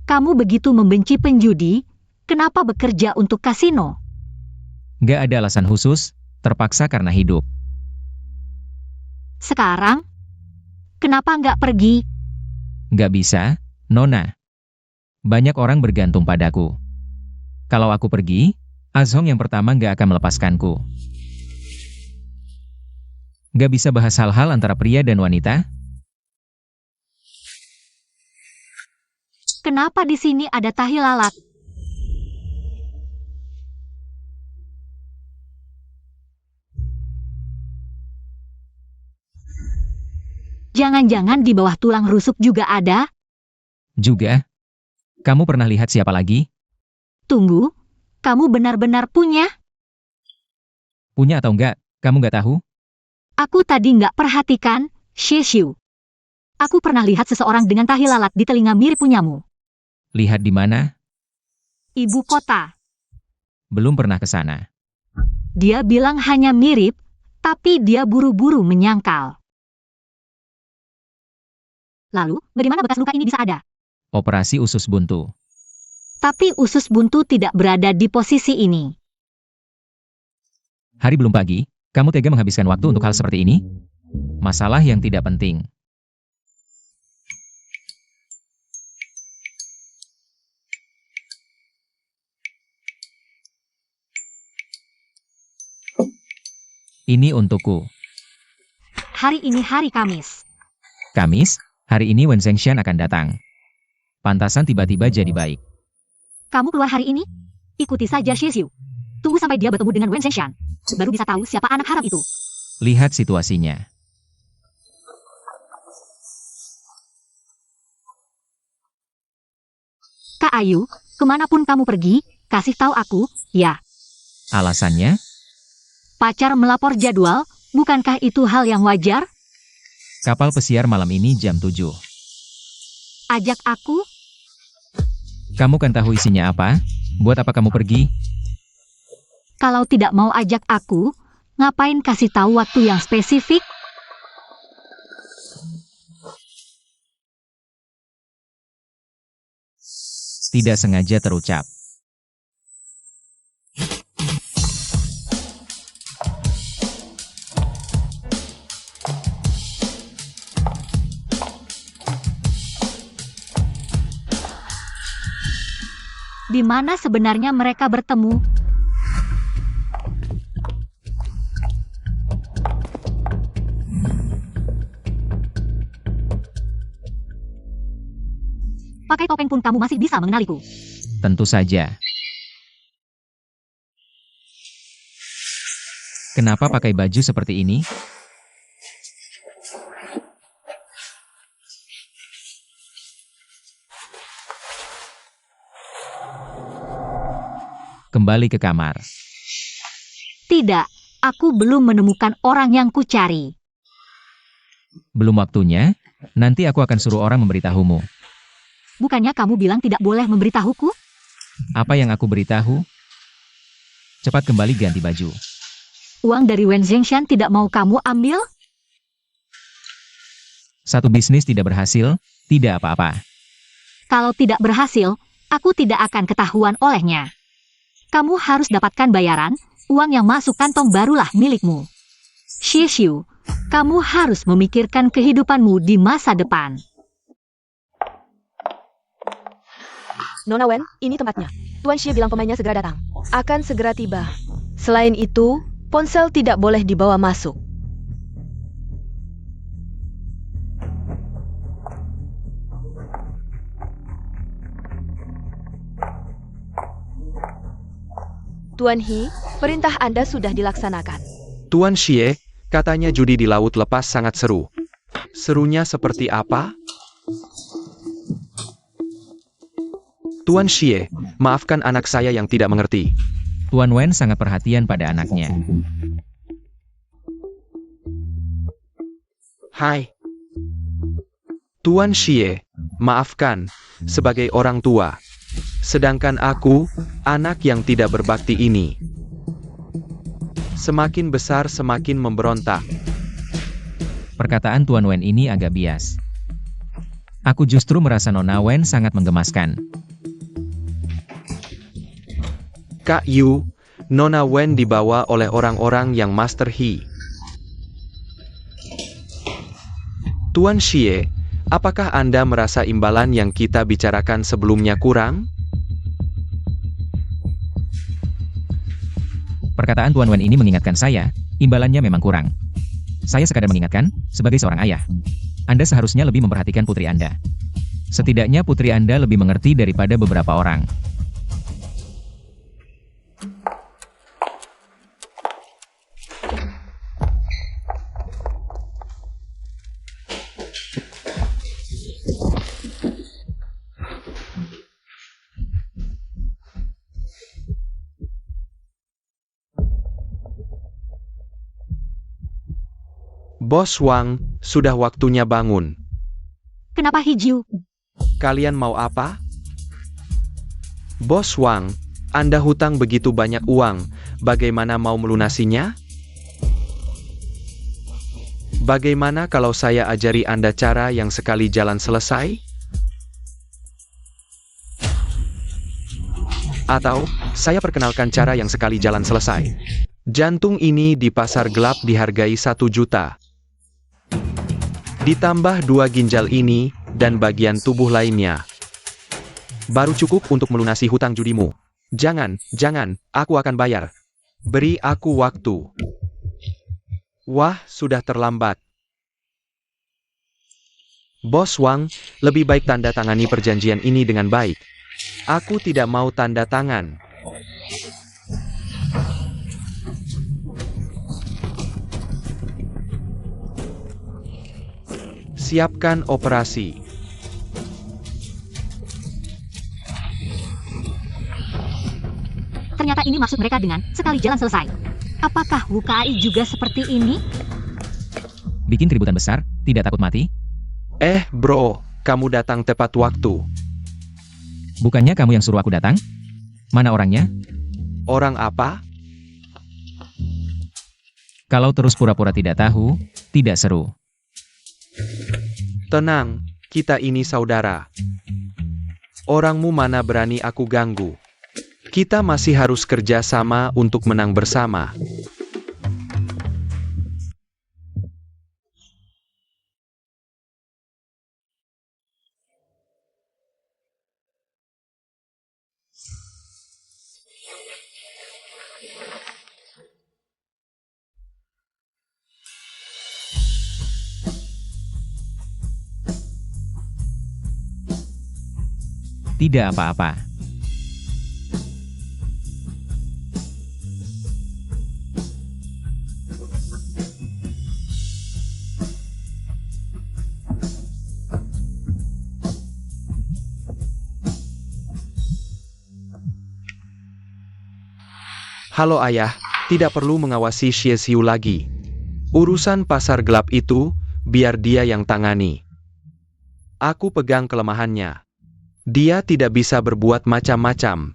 kamu begitu membenci penjudi, kenapa bekerja untuk kasino? Gak ada alasan khusus, terpaksa karena hidup. Sekarang, kenapa nggak pergi? Gak bisa, Nona. Banyak orang bergantung padaku. Kalau aku pergi, Azhong yang pertama gak akan melepaskanku. Gak bisa bahas hal-hal antara pria dan wanita? Kenapa di sini ada tahi lalat? Jangan-jangan di bawah tulang rusuk juga ada? Juga. Kamu pernah lihat siapa lagi? Tunggu, kamu benar-benar punya? Punya atau enggak, kamu gak tahu? Aku tadi nggak perhatikan, Sheshu. Aku pernah lihat seseorang dengan tahi lalat di telinga mirip punyamu. Lihat di mana? Ibu kota. Belum pernah ke sana. Dia bilang hanya mirip, tapi dia buru-buru menyangkal. Lalu, bagaimana bekas luka ini bisa ada? Operasi usus buntu. Tapi usus buntu tidak berada di posisi ini. Hari belum pagi, kamu tega menghabiskan waktu untuk hal seperti ini? Masalah yang tidak penting. Ini untukku. Hari ini hari Kamis. Kamis, hari ini Wen Zhengshan akan datang. Pantasan tiba-tiba jadi baik. Kamu keluar hari ini? Ikuti saja Sheshu. Tunggu sampai dia bertemu dengan Wen Zhengshan. Baru bisa tahu siapa anak haram itu. Lihat situasinya. Kak Ayu, kemanapun kamu pergi, kasih tahu aku, ya. Alasannya? Pacar melapor jadwal, bukankah itu hal yang wajar? Kapal pesiar malam ini jam 7. Ajak aku? Kamu kan tahu isinya apa? Buat apa kamu pergi? Kalau tidak mau ajak aku, ngapain kasih tahu waktu yang spesifik? Tidak sengaja terucap. Di mana sebenarnya mereka bertemu? Pakai topeng pun kamu masih bisa mengenaliku. Tentu saja. Kenapa pakai baju seperti ini? Kembali ke kamar. Tidak, aku belum menemukan orang yang kucari. Belum waktunya, nanti aku akan suruh orang memberitahumu. Bukannya kamu bilang tidak boleh memberitahuku? Apa yang aku beritahu? Cepat kembali ganti baju. Uang dari Wen Zhengshan tidak mau kamu ambil? Satu bisnis tidak berhasil, tidak apa-apa. Kalau tidak berhasil, aku tidak akan ketahuan olehnya. Kamu harus dapatkan bayaran, uang yang masuk kantong barulah milikmu. Sheshu, kamu harus memikirkan kehidupanmu di masa depan. Nona Wen, ini tempatnya. Tuan Xie bilang pemainnya segera datang. Akan segera tiba. Selain itu, ponsel tidak boleh dibawa masuk. Tuan He, perintah Anda sudah dilaksanakan. Tuan Xie, katanya judi di laut lepas sangat seru. Serunya seperti apa? Tuan Xie, maafkan anak saya yang tidak mengerti. Tuan Wen sangat perhatian pada anaknya. Hai. Tuan Xie, maafkan, sebagai orang tua. Sedangkan aku, anak yang tidak berbakti ini. Semakin besar semakin memberontak. Perkataan Tuan Wen ini agak bias. Aku justru merasa Nona Wen sangat menggemaskan. Kak Yu, Nona Wen dibawa oleh orang-orang yang Master He. Tuan Xie, apakah Anda merasa imbalan yang kita bicarakan sebelumnya kurang? Perkataan Tuan Wen ini mengingatkan saya, imbalannya memang kurang. Saya sekadar mengingatkan, sebagai seorang ayah. Anda seharusnya lebih memperhatikan putri Anda. Setidaknya putri Anda lebih mengerti daripada beberapa orang. Bos Wang, sudah waktunya bangun. Kenapa Hijiu? Kalian mau apa? Bos Wang, Anda hutang begitu banyak uang, bagaimana mau melunasinya? Bagaimana kalau saya ajari Anda cara yang sekali jalan selesai? Atau, saya perkenalkan cara yang sekali jalan selesai. Jantung ini di pasar gelap dihargai 1 juta. Ditambah 2 ginjal ini, dan bagian tubuh lainnya. Baru cukup untuk melunasi hutang judimu. Jangan, aku akan bayar. Beri aku waktu. Wah, sudah terlambat. Bos Wang, lebih baik tanda tangani perjanjian ini dengan baik. Aku tidak mau tanda tangan. Siapkan operasi. Ternyata ini maksud mereka dengan sekali jalan selesai. Apakah WKI juga seperti ini? Bikin keributan besar, tidak takut mati? Bro, kamu datang tepat waktu. Bukannya kamu yang suruh aku datang? Mana orangnya? Orang apa? Kalau terus pura-pura tidak tahu, tidak seru. Tenang, kita ini saudara. Orangmu mana berani aku ganggu. Kita masih harus kerja sama untuk menang bersama. Tidak apa-apa. Halo ayah, tidak perlu mengawasi Xie Xiu lagi. Urusan pasar gelap itu, biar dia yang tangani. Aku pegang kelemahannya. Dia tidak bisa berbuat macam-macam.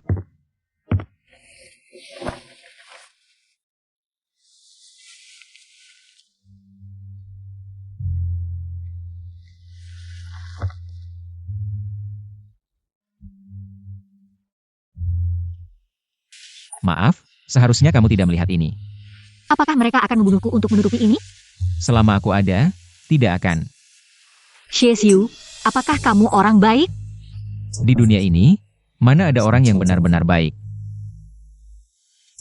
Maaf, seharusnya kamu tidak melihat ini. Apakah mereka akan membunuhku untuk menutupi ini? Selama aku ada, tidak akan. Xie Xiu, apakah kamu orang baik? Di dunia ini, mana ada orang yang benar-benar baik.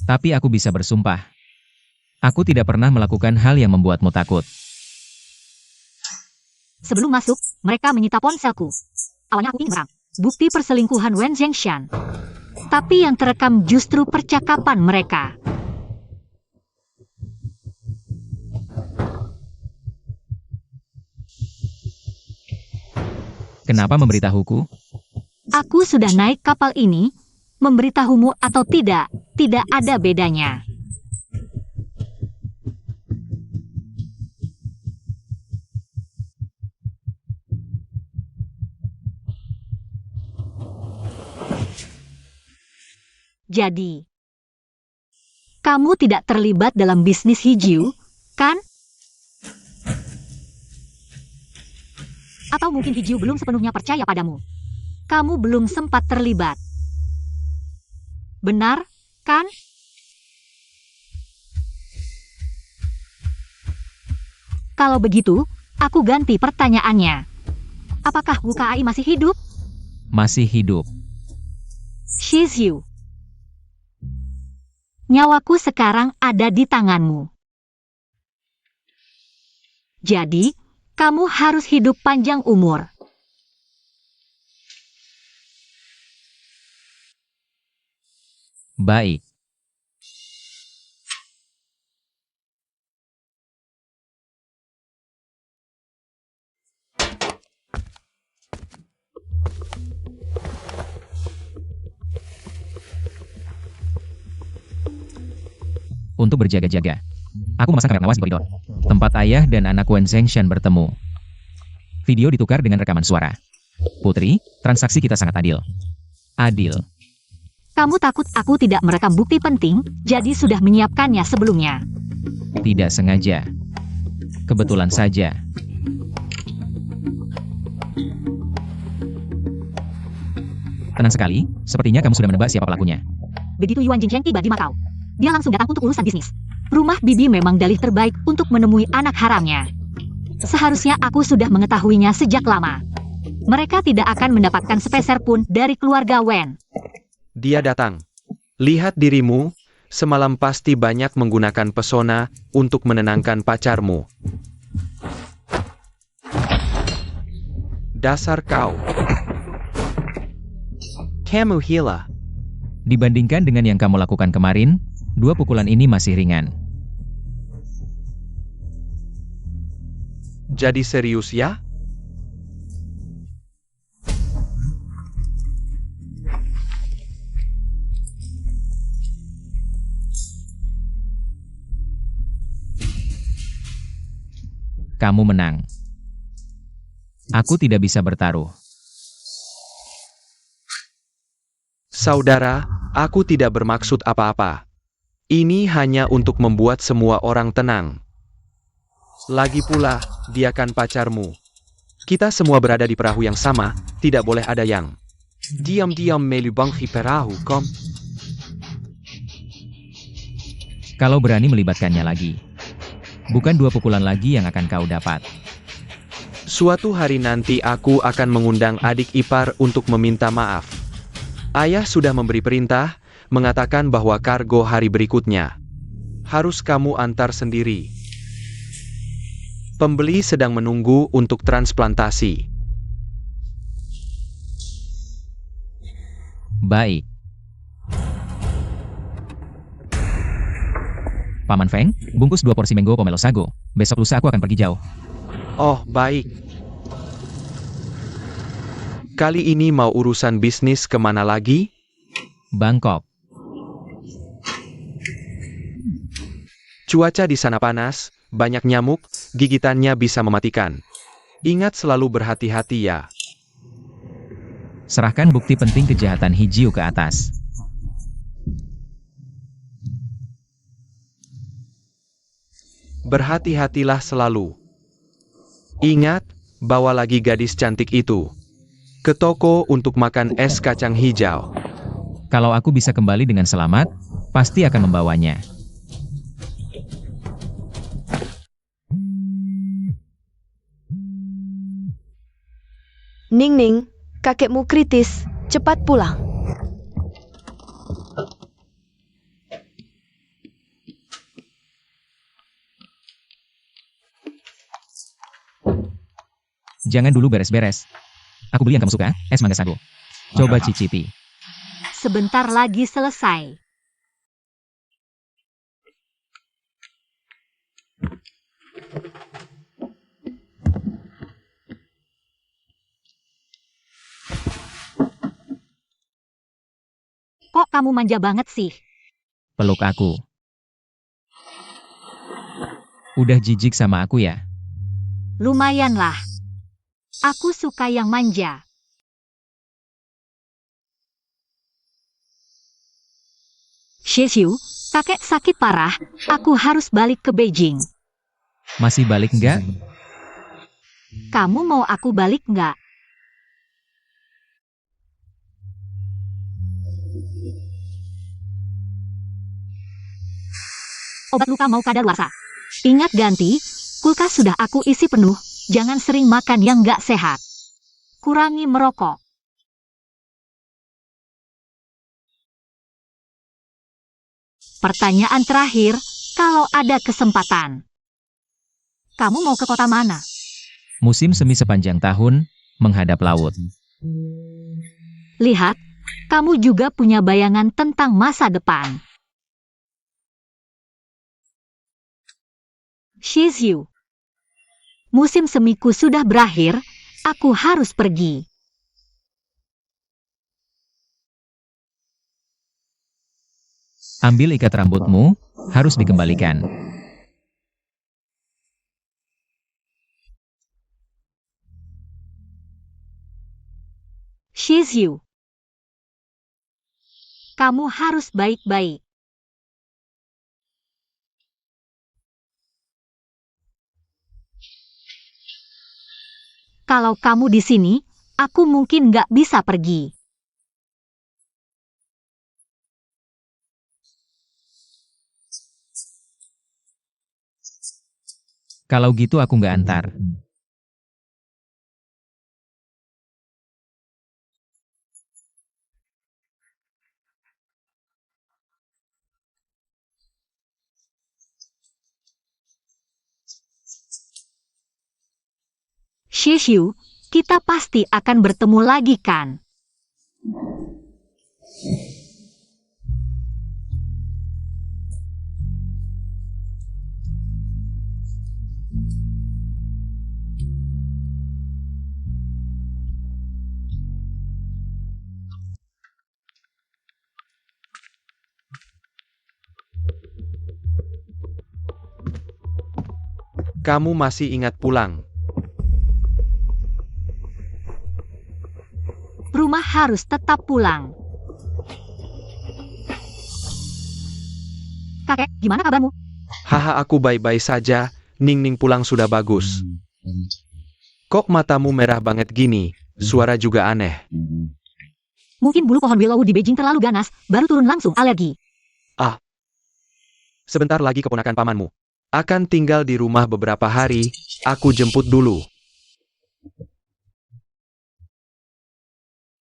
Tapi aku bisa bersumpah. Aku tidak pernah melakukan hal yang membuatmu takut. Sebelum masuk, mereka menyita ponselku. Awalnya aku ingin merang. Bukti perselingkuhan Wen Zhengshan. Tapi yang terekam justru percakapan mereka. Kenapa memberitahuku? Aku sudah naik kapal ini, memberitahumu atau tidak ada bedanya. Jadi, kamu tidak terlibat dalam bisnis Hijiu, kan? Atau mungkin Hijiu belum sepenuhnya percaya padamu. Kamu belum sempat terlibat. Benar, kan? Kalau begitu, aku ganti pertanyaannya. Apakah Wu Kai masih hidup? Masih hidup. Shizhu. Nyawaku sekarang ada di tanganmu. Jadi, kamu harus hidup panjang umur. Baik. Untuk berjaga-jaga, aku memasang kamera pengawas di koridor. Tempat ayah dan anak Wen Zhengshan bertemu. Video ditukar dengan rekaman suara. Putri, transaksi kita sangat adil. Adil. Kamu takut aku tidak merekam bukti penting, jadi sudah menyiapkannya sebelumnya. Tidak sengaja. Kebetulan saja. Tenang sekali, sepertinya kamu sudah menebak siapa pelakunya. Begitu Yuan Jingsheng tiba di Macau, dia langsung datang untuk urusan bisnis. Rumah bibi memang dalih terbaik untuk menemui anak haramnya. Seharusnya aku sudah mengetahuinya sejak lama. Mereka tidak akan mendapatkan sepeser pun dari keluarga Wen. Dia datang. Lihat dirimu, semalam pasti banyak menggunakan pesona untuk menenangkan pacarmu. Dasar kau. Kamu gila. Dibandingkan dengan yang kamu lakukan kemarin, 2 pukulan ini masih ringan. Jadi serius ya? Kamu menang. Aku tidak bisa bertaruh. Saudara, aku tidak bermaksud apa-apa. Ini hanya untuk membuat semua orang tenang. Lagi pula, dia kan pacarmu. Kita semua berada di perahu yang sama, tidak boleh ada yang diam-diam melubangi perahu, kom. Kalau berani melibatkannya lagi. Bukan 2 pukulan lagi yang akan kau dapat. Suatu hari nanti aku akan mengundang adik ipar untuk meminta maaf. Ayah sudah memberi perintah, mengatakan bahwa kargo hari berikutnya harus kamu antar sendiri. Pembeli sedang menunggu untuk transplantasi. Baik. Paman Feng, bungkus 2 porsi mango pomelo sago. Besok lusa aku akan pergi jauh. Oh, baik. Kali ini mau urusan bisnis kemana lagi? Bangkok. Cuaca di sana panas, banyak nyamuk, gigitannya bisa mematikan. Ingat selalu berhati-hati ya. Serahkan bukti penting kejahatan Hijiu ke atas. Berhati-hatilah selalu. Ingat, bawa lagi gadis cantik itu ke toko untuk makan es kacang hijau. Kalau aku bisa kembali dengan selamat, pasti akan membawanya. Ning Ning, kakekmu kritis. Cepat pulang. Jangan dulu beres-beres. Aku beli yang kamu suka, es mangga sago. Coba cicipi. Sebentar lagi selesai. Kok kamu manja banget sih? Peluk aku. Udah jijik sama aku ya? Lumayan lah. Aku suka yang manja. Shizhu, kakek sakit parah. Aku harus balik ke Beijing. Masih balik nggak? Kamu mau aku balik nggak? Obat luka mau kadaluarsa. Ingat ganti, Kulkas sudah aku isi penuh, jangan sering makan yang nggak sehat. Kurangi merokok. Pertanyaan terakhir, kalau ada kesempatan. Kamu mau ke kota mana? Musim semi sepanjang tahun, menghadap laut. Lihat, kamu juga punya bayangan tentang masa depan. Shizu. Musim semiku sudah berakhir, aku harus pergi. Ambil ikat rambutmu, harus dikembalikan. Shizu. Kamu harus baik-baik. Kalau kamu di sini, aku mungkin nggak bisa pergi. Kalau gitu aku nggak antar. Shizu, kita pasti akan bertemu lagi kan? Kamu masih ingat pulang. Rumah harus tetap pulang. Kakek, gimana kabarmu? Haha, aku baik-baik saja, Ning pulang sudah bagus. Kok matamu merah banget gini, suara juga aneh. Mungkin bulu pohon willow di Beijing terlalu ganas, baru turun langsung alergi. Sebentar lagi keponakan pamanmu akan tinggal di rumah beberapa hari, aku jemput dulu.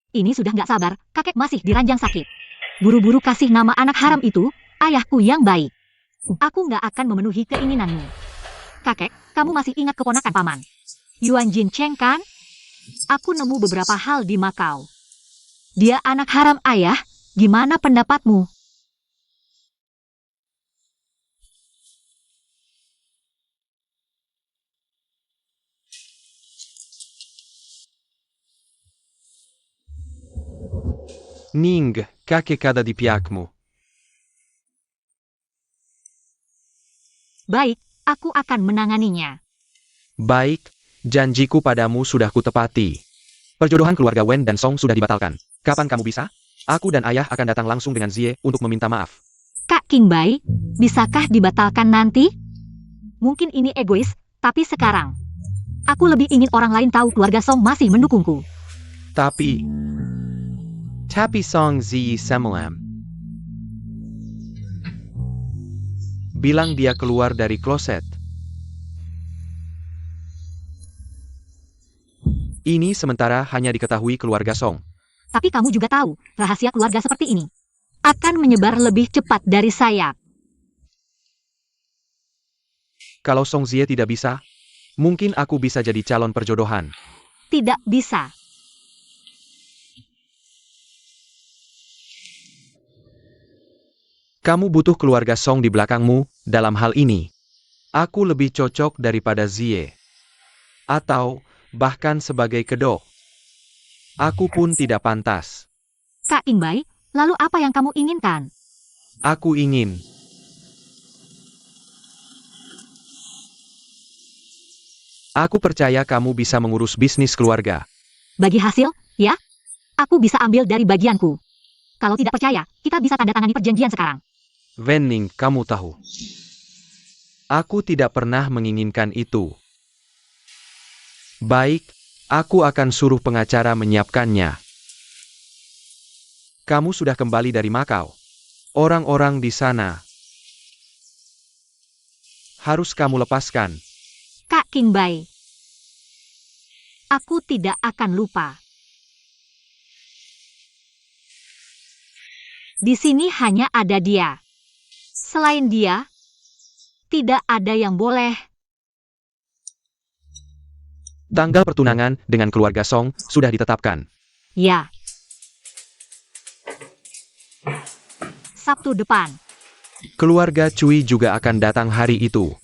Ini sudah nggak sabar, kakek masih diranjang sakit. Buru-buru kasih nama anak haram itu, ayahku yang baik. Aku nggak akan memenuhi keinginanmu. Kakek, kamu masih ingat keponakan paman? Yuan Jin Cheng kan? Aku nemu beberapa hal di Makau. Dia anak haram ayah, gimana pendapatmu? Ning, kakek ada di pihakmu. Baik, aku akan menanganinya. Baik, janjiku padamu sudah kutepati. Perjodohan keluarga Wen dan Song sudah dibatalkan. Kapan kamu bisa? Aku dan ayah akan datang langsung dengan Zie untuk meminta maaf. Kak Qingbai, bisakah dibatalkan nanti? Mungkin ini egois, tapi sekarang. Aku lebih ingin orang lain tahu keluarga Song masih mendukungku. Tapi Song Zi Semalam bilang dia keluar dari kloset. Ini sementara hanya diketahui keluarga Song. Tapi kamu juga tahu, rahasia keluarga seperti ini akan menyebar lebih cepat dari sayap. Kalau Song Zie tidak bisa, mungkin aku bisa jadi calon perjodohan. Tidak bisa. Kamu butuh keluarga Song di belakangmu, dalam hal ini. Aku lebih cocok daripada Zie. Atau, bahkan sebagai kedok. Aku pun tidak pantas. Kak Qingbai, lalu apa yang kamu inginkan? Aku ingin. Aku percaya kamu bisa mengurus bisnis keluarga. Bagi hasil, ya? Aku bisa ambil dari bagianku. Kalau tidak percaya, kita bisa tanda tangani perjanjian sekarang. Ning, kamu tahu. Aku tidak pernah menginginkan itu. Baik, aku akan suruh pengacara menyiapkannya. Kamu sudah kembali dari Makau. Orang-orang di sana harus kamu lepaskan. Kak Qingbai. Aku tidak akan lupa. Di sini hanya ada dia. Selain dia, tidak ada yang boleh. Tanggal pertunangan dengan keluarga Song sudah ditetapkan. Ya. Sabtu depan. Keluarga Cui juga akan datang hari itu.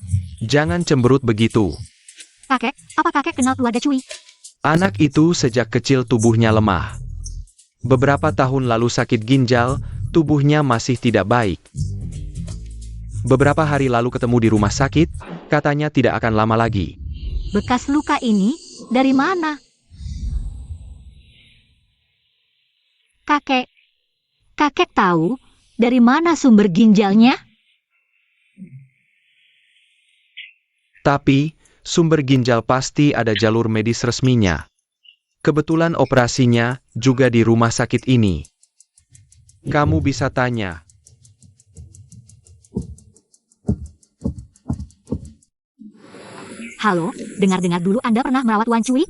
Jangan cemberut begitu. Kakek, apa kakek kenal keluarga Cui? Anak itu sejak kecil tubuhnya lemah. Beberapa tahun lalu sakit ginjal, tubuhnya masih tidak baik. Beberapa hari lalu ketemu di rumah sakit, katanya tidak akan lama lagi. Bekas luka ini dari mana? Kakek tahu dari mana sumber ginjalnya? Tapi, sumber ginjal pasti ada jalur medis resminya. Kebetulan operasinya juga di rumah sakit ini. Kamu bisa tanya. Halo, dengar-dengar dulu Anda pernah merawat Tuan Cui?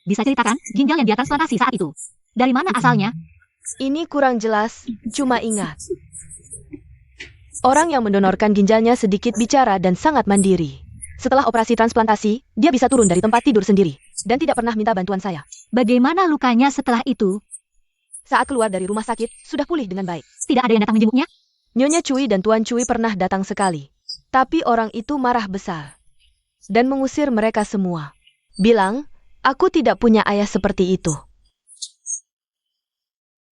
Bisa ceritakan ginjal yang dia transplantasi saat itu? Dari mana asalnya? Ini kurang jelas, cuma ingat. Orang yang mendonorkan ginjalnya sedikit bicara dan sangat mandiri. Setelah operasi transplantasi, dia bisa turun dari tempat tidur sendiri, dan tidak pernah minta bantuan saya. Bagaimana lukanya setelah itu? Saat keluar dari rumah sakit, sudah pulih dengan baik. Tidak ada yang datang menjenguknya? Nyonya Cui dan Tuan Cui pernah datang sekali. Tapi orang itu marah besar. Dan mengusir mereka semua. Bilang, aku tidak punya ayah seperti itu.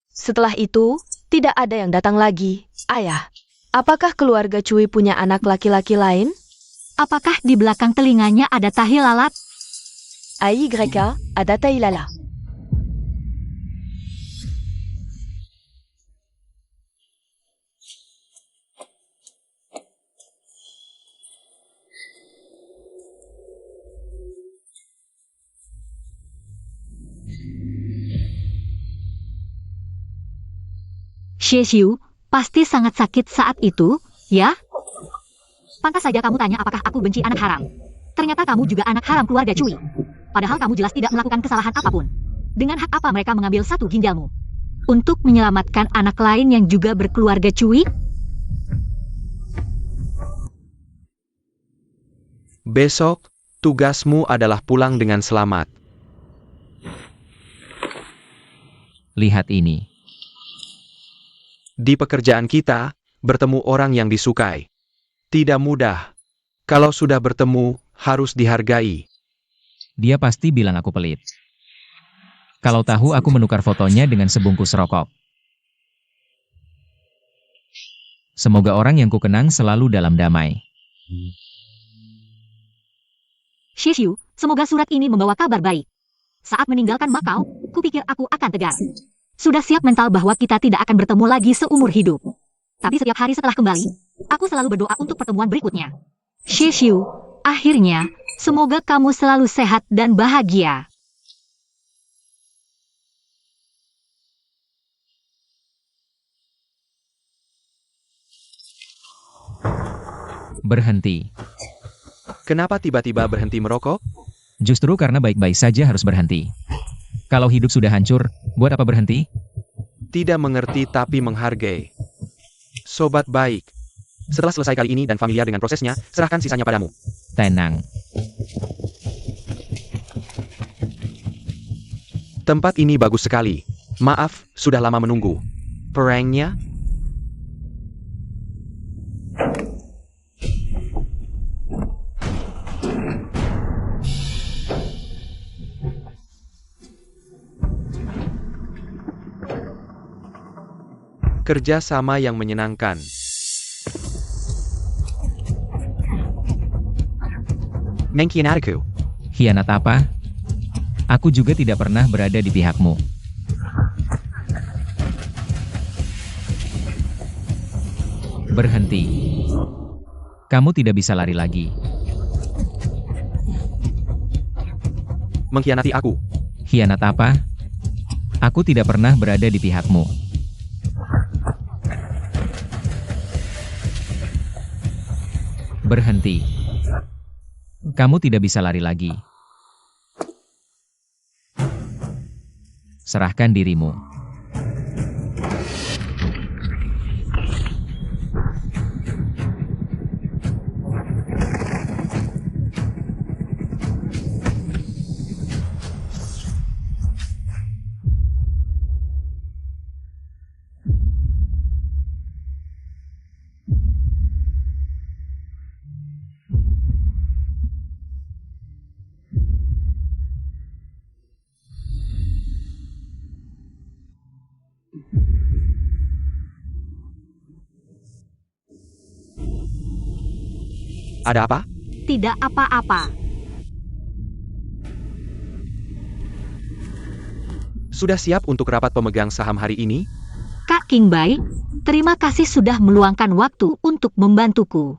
Setelah itu, tidak ada yang datang lagi. Ayah, apakah keluarga Cui punya anak laki-laki lain? Apakah di belakang telinganya ada tahi lalat? AYK ada tahi lalat. Xiu, pasti sangat sakit saat itu, ya? Pantas saja kamu tanya apakah aku benci anak haram. Ternyata kamu juga anak haram keluarga Cui. Padahal kamu jelas tidak melakukan kesalahan apapun. Dengan hak apa mereka mengambil satu ginjalmu? Untuk menyelamatkan anak lain yang juga berkeluarga Cui? Besok, tugasmu adalah pulang dengan selamat. Lihat ini. Di pekerjaan kita, bertemu orang yang disukai. Tidak mudah. Kalau sudah bertemu, harus dihargai. Dia pasti bilang aku pelit. Kalau tahu aku menukar fotonya dengan sebungkus rokok. Semoga orang yang kukenang selalu dalam damai. Xiu, semoga surat ini membawa kabar baik. Saat meninggalkan Makau, kupikir aku akan tegar. Sudah siap mental bahwa kita tidak akan bertemu lagi seumur hidup. Tapi setiap hari setelah kembali, aku selalu berdoa untuk pertemuan berikutnya. Xiu, akhirnya, semoga kamu selalu sehat dan bahagia. Berhenti. Kenapa tiba-tiba berhenti merokok? Justru karena baik-baik saja harus berhenti. Kalau hidup sudah hancur, buat apa berhenti? Tidak mengerti tapi menghargai. Sobat baik. Setelah selesai kali ini dan familiar dengan prosesnya, serahkan sisanya padamu. Tenang. Tempat ini bagus sekali. Maaf, sudah lama menunggu. Perangnya? Kerja sama yang menyenangkan. Mengkhianatiku. Khianat apa? Aku juga tidak pernah berada di pihakmu. Berhenti. Kamu tidak bisa lari lagi. Mengkhianati aku. Khianat apa? Aku tidak pernah berada di pihakmu. Berhenti. Kamu tidak bisa lari lagi. Serahkan dirimu. Ada apa? Tidak apa-apa. Sudah siap untuk rapat pemegang saham hari ini? Kak Qingbai, terima kasih sudah meluangkan waktu untuk membantuku.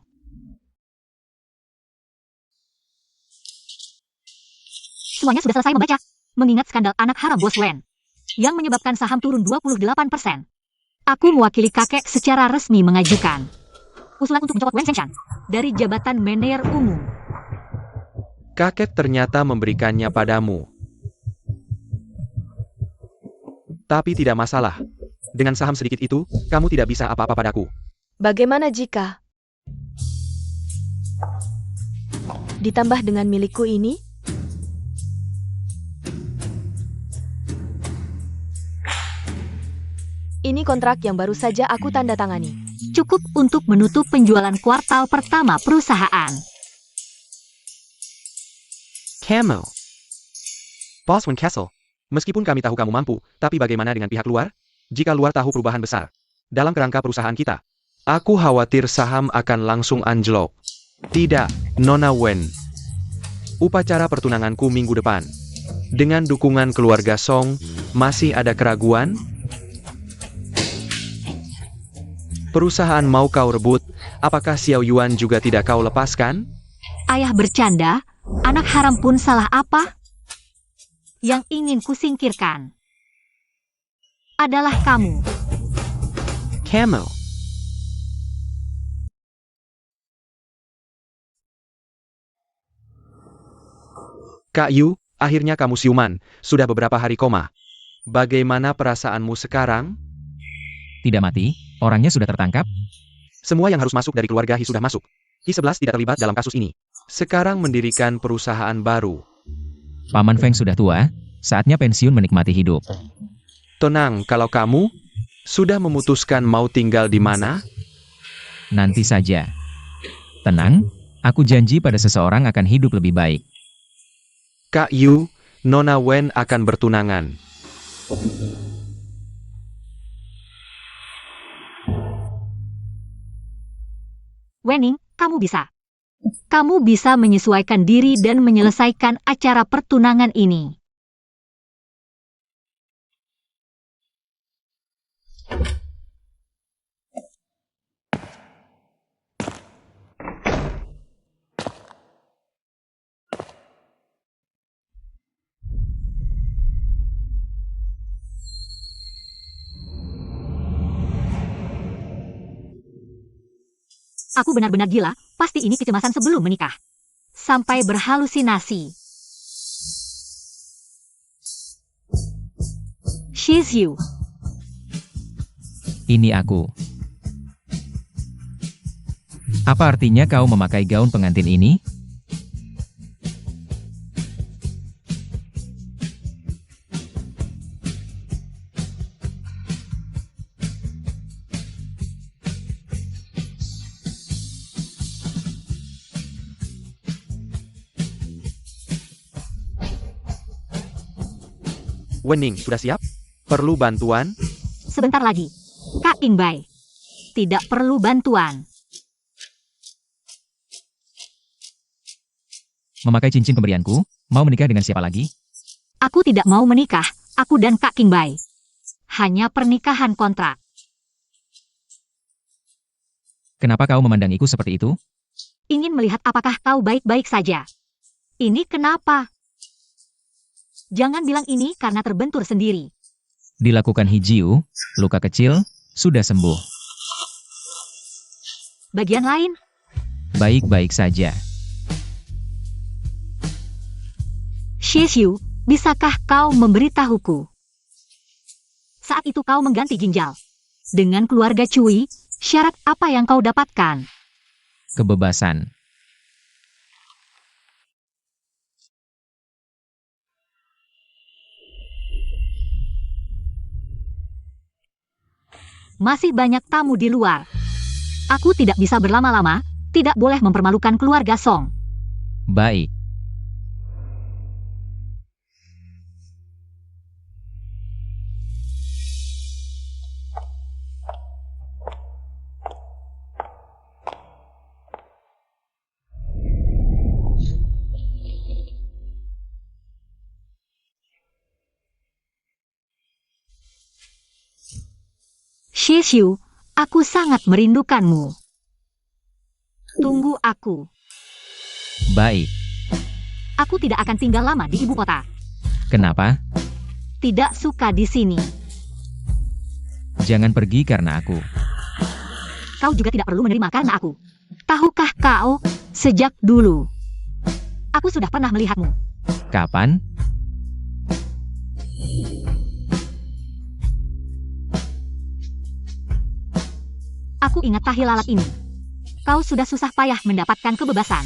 Semuanya sudah selesai membaca. Mengingat skandal anak haram Bos Wen yang menyebabkan saham turun 28%. Aku mewakili kakek secara resmi mengajukan usulan untuk mencopot Wen Zhengshan dari jabatan manajer umum. Kakek ternyata memberikannya padamu. Tapi tidak masalah. Dengan saham sedikit itu, kamu tidak bisa apa-apa padaku. Bagaimana jika ditambah dengan milikku ini? Ini kontrak yang baru saja aku tanda tangani. Cukup untuk menutup penjualan kuartal pertama perusahaan. Camel. Boss Wen Castle. Meskipun kami tahu kamu mampu, tapi bagaimana dengan pihak luar? Jika luar tahu perubahan besar dalam kerangka perusahaan kita, aku khawatir saham akan langsung anjlok. Tidak, Nona Wen. Upacara pertunanganku minggu depan. Dengan dukungan keluarga Song, masih ada keraguan? Perusahaan mau kau rebut, apakah Xiao Yuan juga tidak kau lepaskan? Ayah bercanda, anak haram pun salah apa? Yang ingin kusingkirkan adalah kamu. Camel. Kak Yu, akhirnya kamu siuman. Sudah beberapa hari koma. Bagaimana perasaanmu sekarang? Tidak mati, orangnya sudah tertangkap. Semua yang harus masuk dari keluarga Hi sudah masuk. Hi-11 tidak terlibat dalam kasus ini. Sekarang mendirikan perusahaan baru. Paman Feng sudah tua, saatnya pensiun menikmati hidup. Tenang, kalau kamu sudah memutuskan mau tinggal di mana? Nanti saja. Tenang, aku janji pada seseorang akan hidup lebih baik. Kak Yu, Nona Wen akan bertunangan. Wening, kamu bisa. Kamu bisa menyesuaikan diri dan menyelesaikan acara pertunangan ini. Aku benar-benar gila, pasti ini kecemasan sebelum menikah. Sampai berhalusinasi. She's you. Ini aku. Apa artinya kau memakai gaun pengantin ini? Wening, sudah siap? Perlu bantuan? Sebentar lagi. Kak Qingbai. Tidak perlu bantuan. Memakai cincin pemberianku? Mau menikah dengan siapa lagi? Aku tidak mau menikah, aku dan Kak Qingbai. Hanya pernikahan kontrak. Kenapa kau memandangiku seperti itu? Ingin melihat apakah kau baik-baik saja. Ini kenapa? Jangan bilang ini karena terbentur sendiri. Dilakukan Hijiu, luka kecil, sudah sembuh. Bagian lain, Baik-baik saja. Shizhu, bisakah kau memberitahuku? Saat itu kau mengganti ginjal. Dengan keluarga Cui, syarat apa yang kau dapatkan? Kebebasan. Masih banyak tamu di luar. Aku tidak bisa berlama-lama, tidak boleh mempermalukan keluarga Song. Baik. Shizhu, aku sangat merindukanmu. Tunggu aku. Baik. Aku tidak akan tinggal lama di ibu kota. Kenapa? Tidak suka di sini. Jangan pergi karena aku. Kau juga tidak perlu menerima karena aku. Tahukah kau, sejak dulu, aku sudah pernah melihatmu. Kapan? Aku ingat tahi lalat ini. Kau sudah susah payah mendapatkan kebebasan.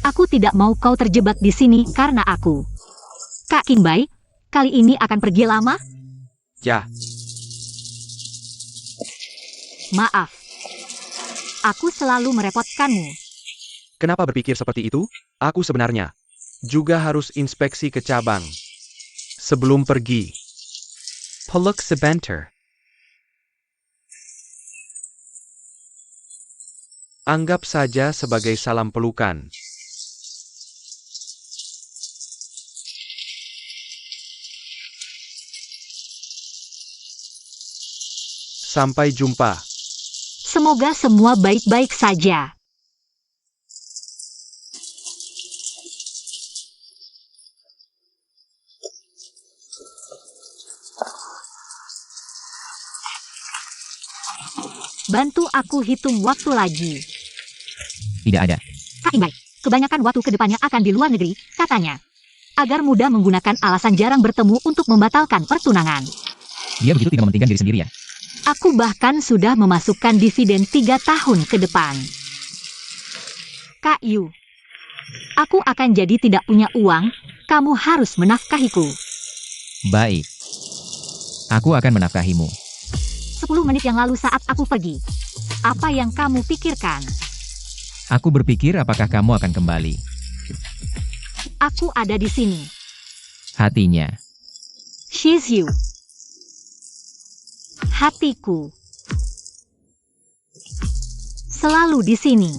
Aku tidak mau kau terjebak di sini karena aku. Kak Qingbai, kali ini akan pergi lama? Ya, Maaf. Aku selalu merepotkanmu. kenapa berpikir seperti itu? Aku sebenarnya juga harus inspeksi ke cabang. Sebelum pergi. Peluk sebentar. Anggap saja sebagai salam pelukan. Sampai jumpa. Semoga semua baik-baik saja. Bantu aku hitung waktu lagi. Tidak ada. Kak Qingbai, kebanyakan waktu kedepannya akan di luar negeri, katanya. Agar mudah menggunakan alasan jarang bertemu untuk membatalkan pertunangan. Dia begitu tidak mementingkan diri sendiri ya. Aku bahkan sudah memasukkan dividen 3 tahun ke depan. Kak Yu, aku akan jadi tidak punya uang, kamu harus menafkahiku. Baik. Aku akan menafkahimu. 10 menit yang lalu saat aku pergi. Apa yang kamu pikirkan? Aku berpikir apakah kamu akan kembali. Aku ada di sini. Hatinya. Shizhu. Hatiku. Selalu di sini.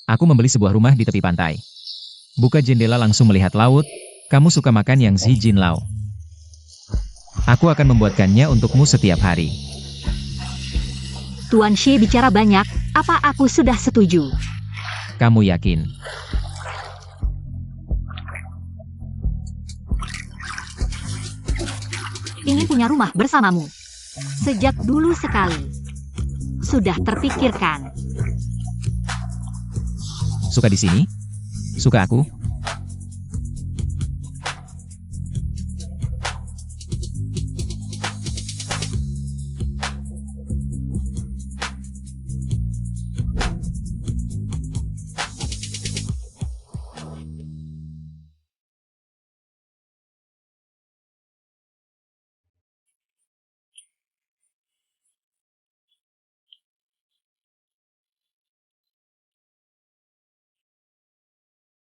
Aku membeli sebuah rumah di tepi pantai. Buka jendela langsung melihat laut. Kamu suka makan yang Xi Jin Lao. Aku akan membuatkannya untukmu setiap hari. Tuan Xie bicara banyak, apa aku sudah setuju? Kamu yakin? Ingin punya rumah bersamamu. Sejak dulu sekali. Sudah terpikirkan. Suka di sini? Suka aku?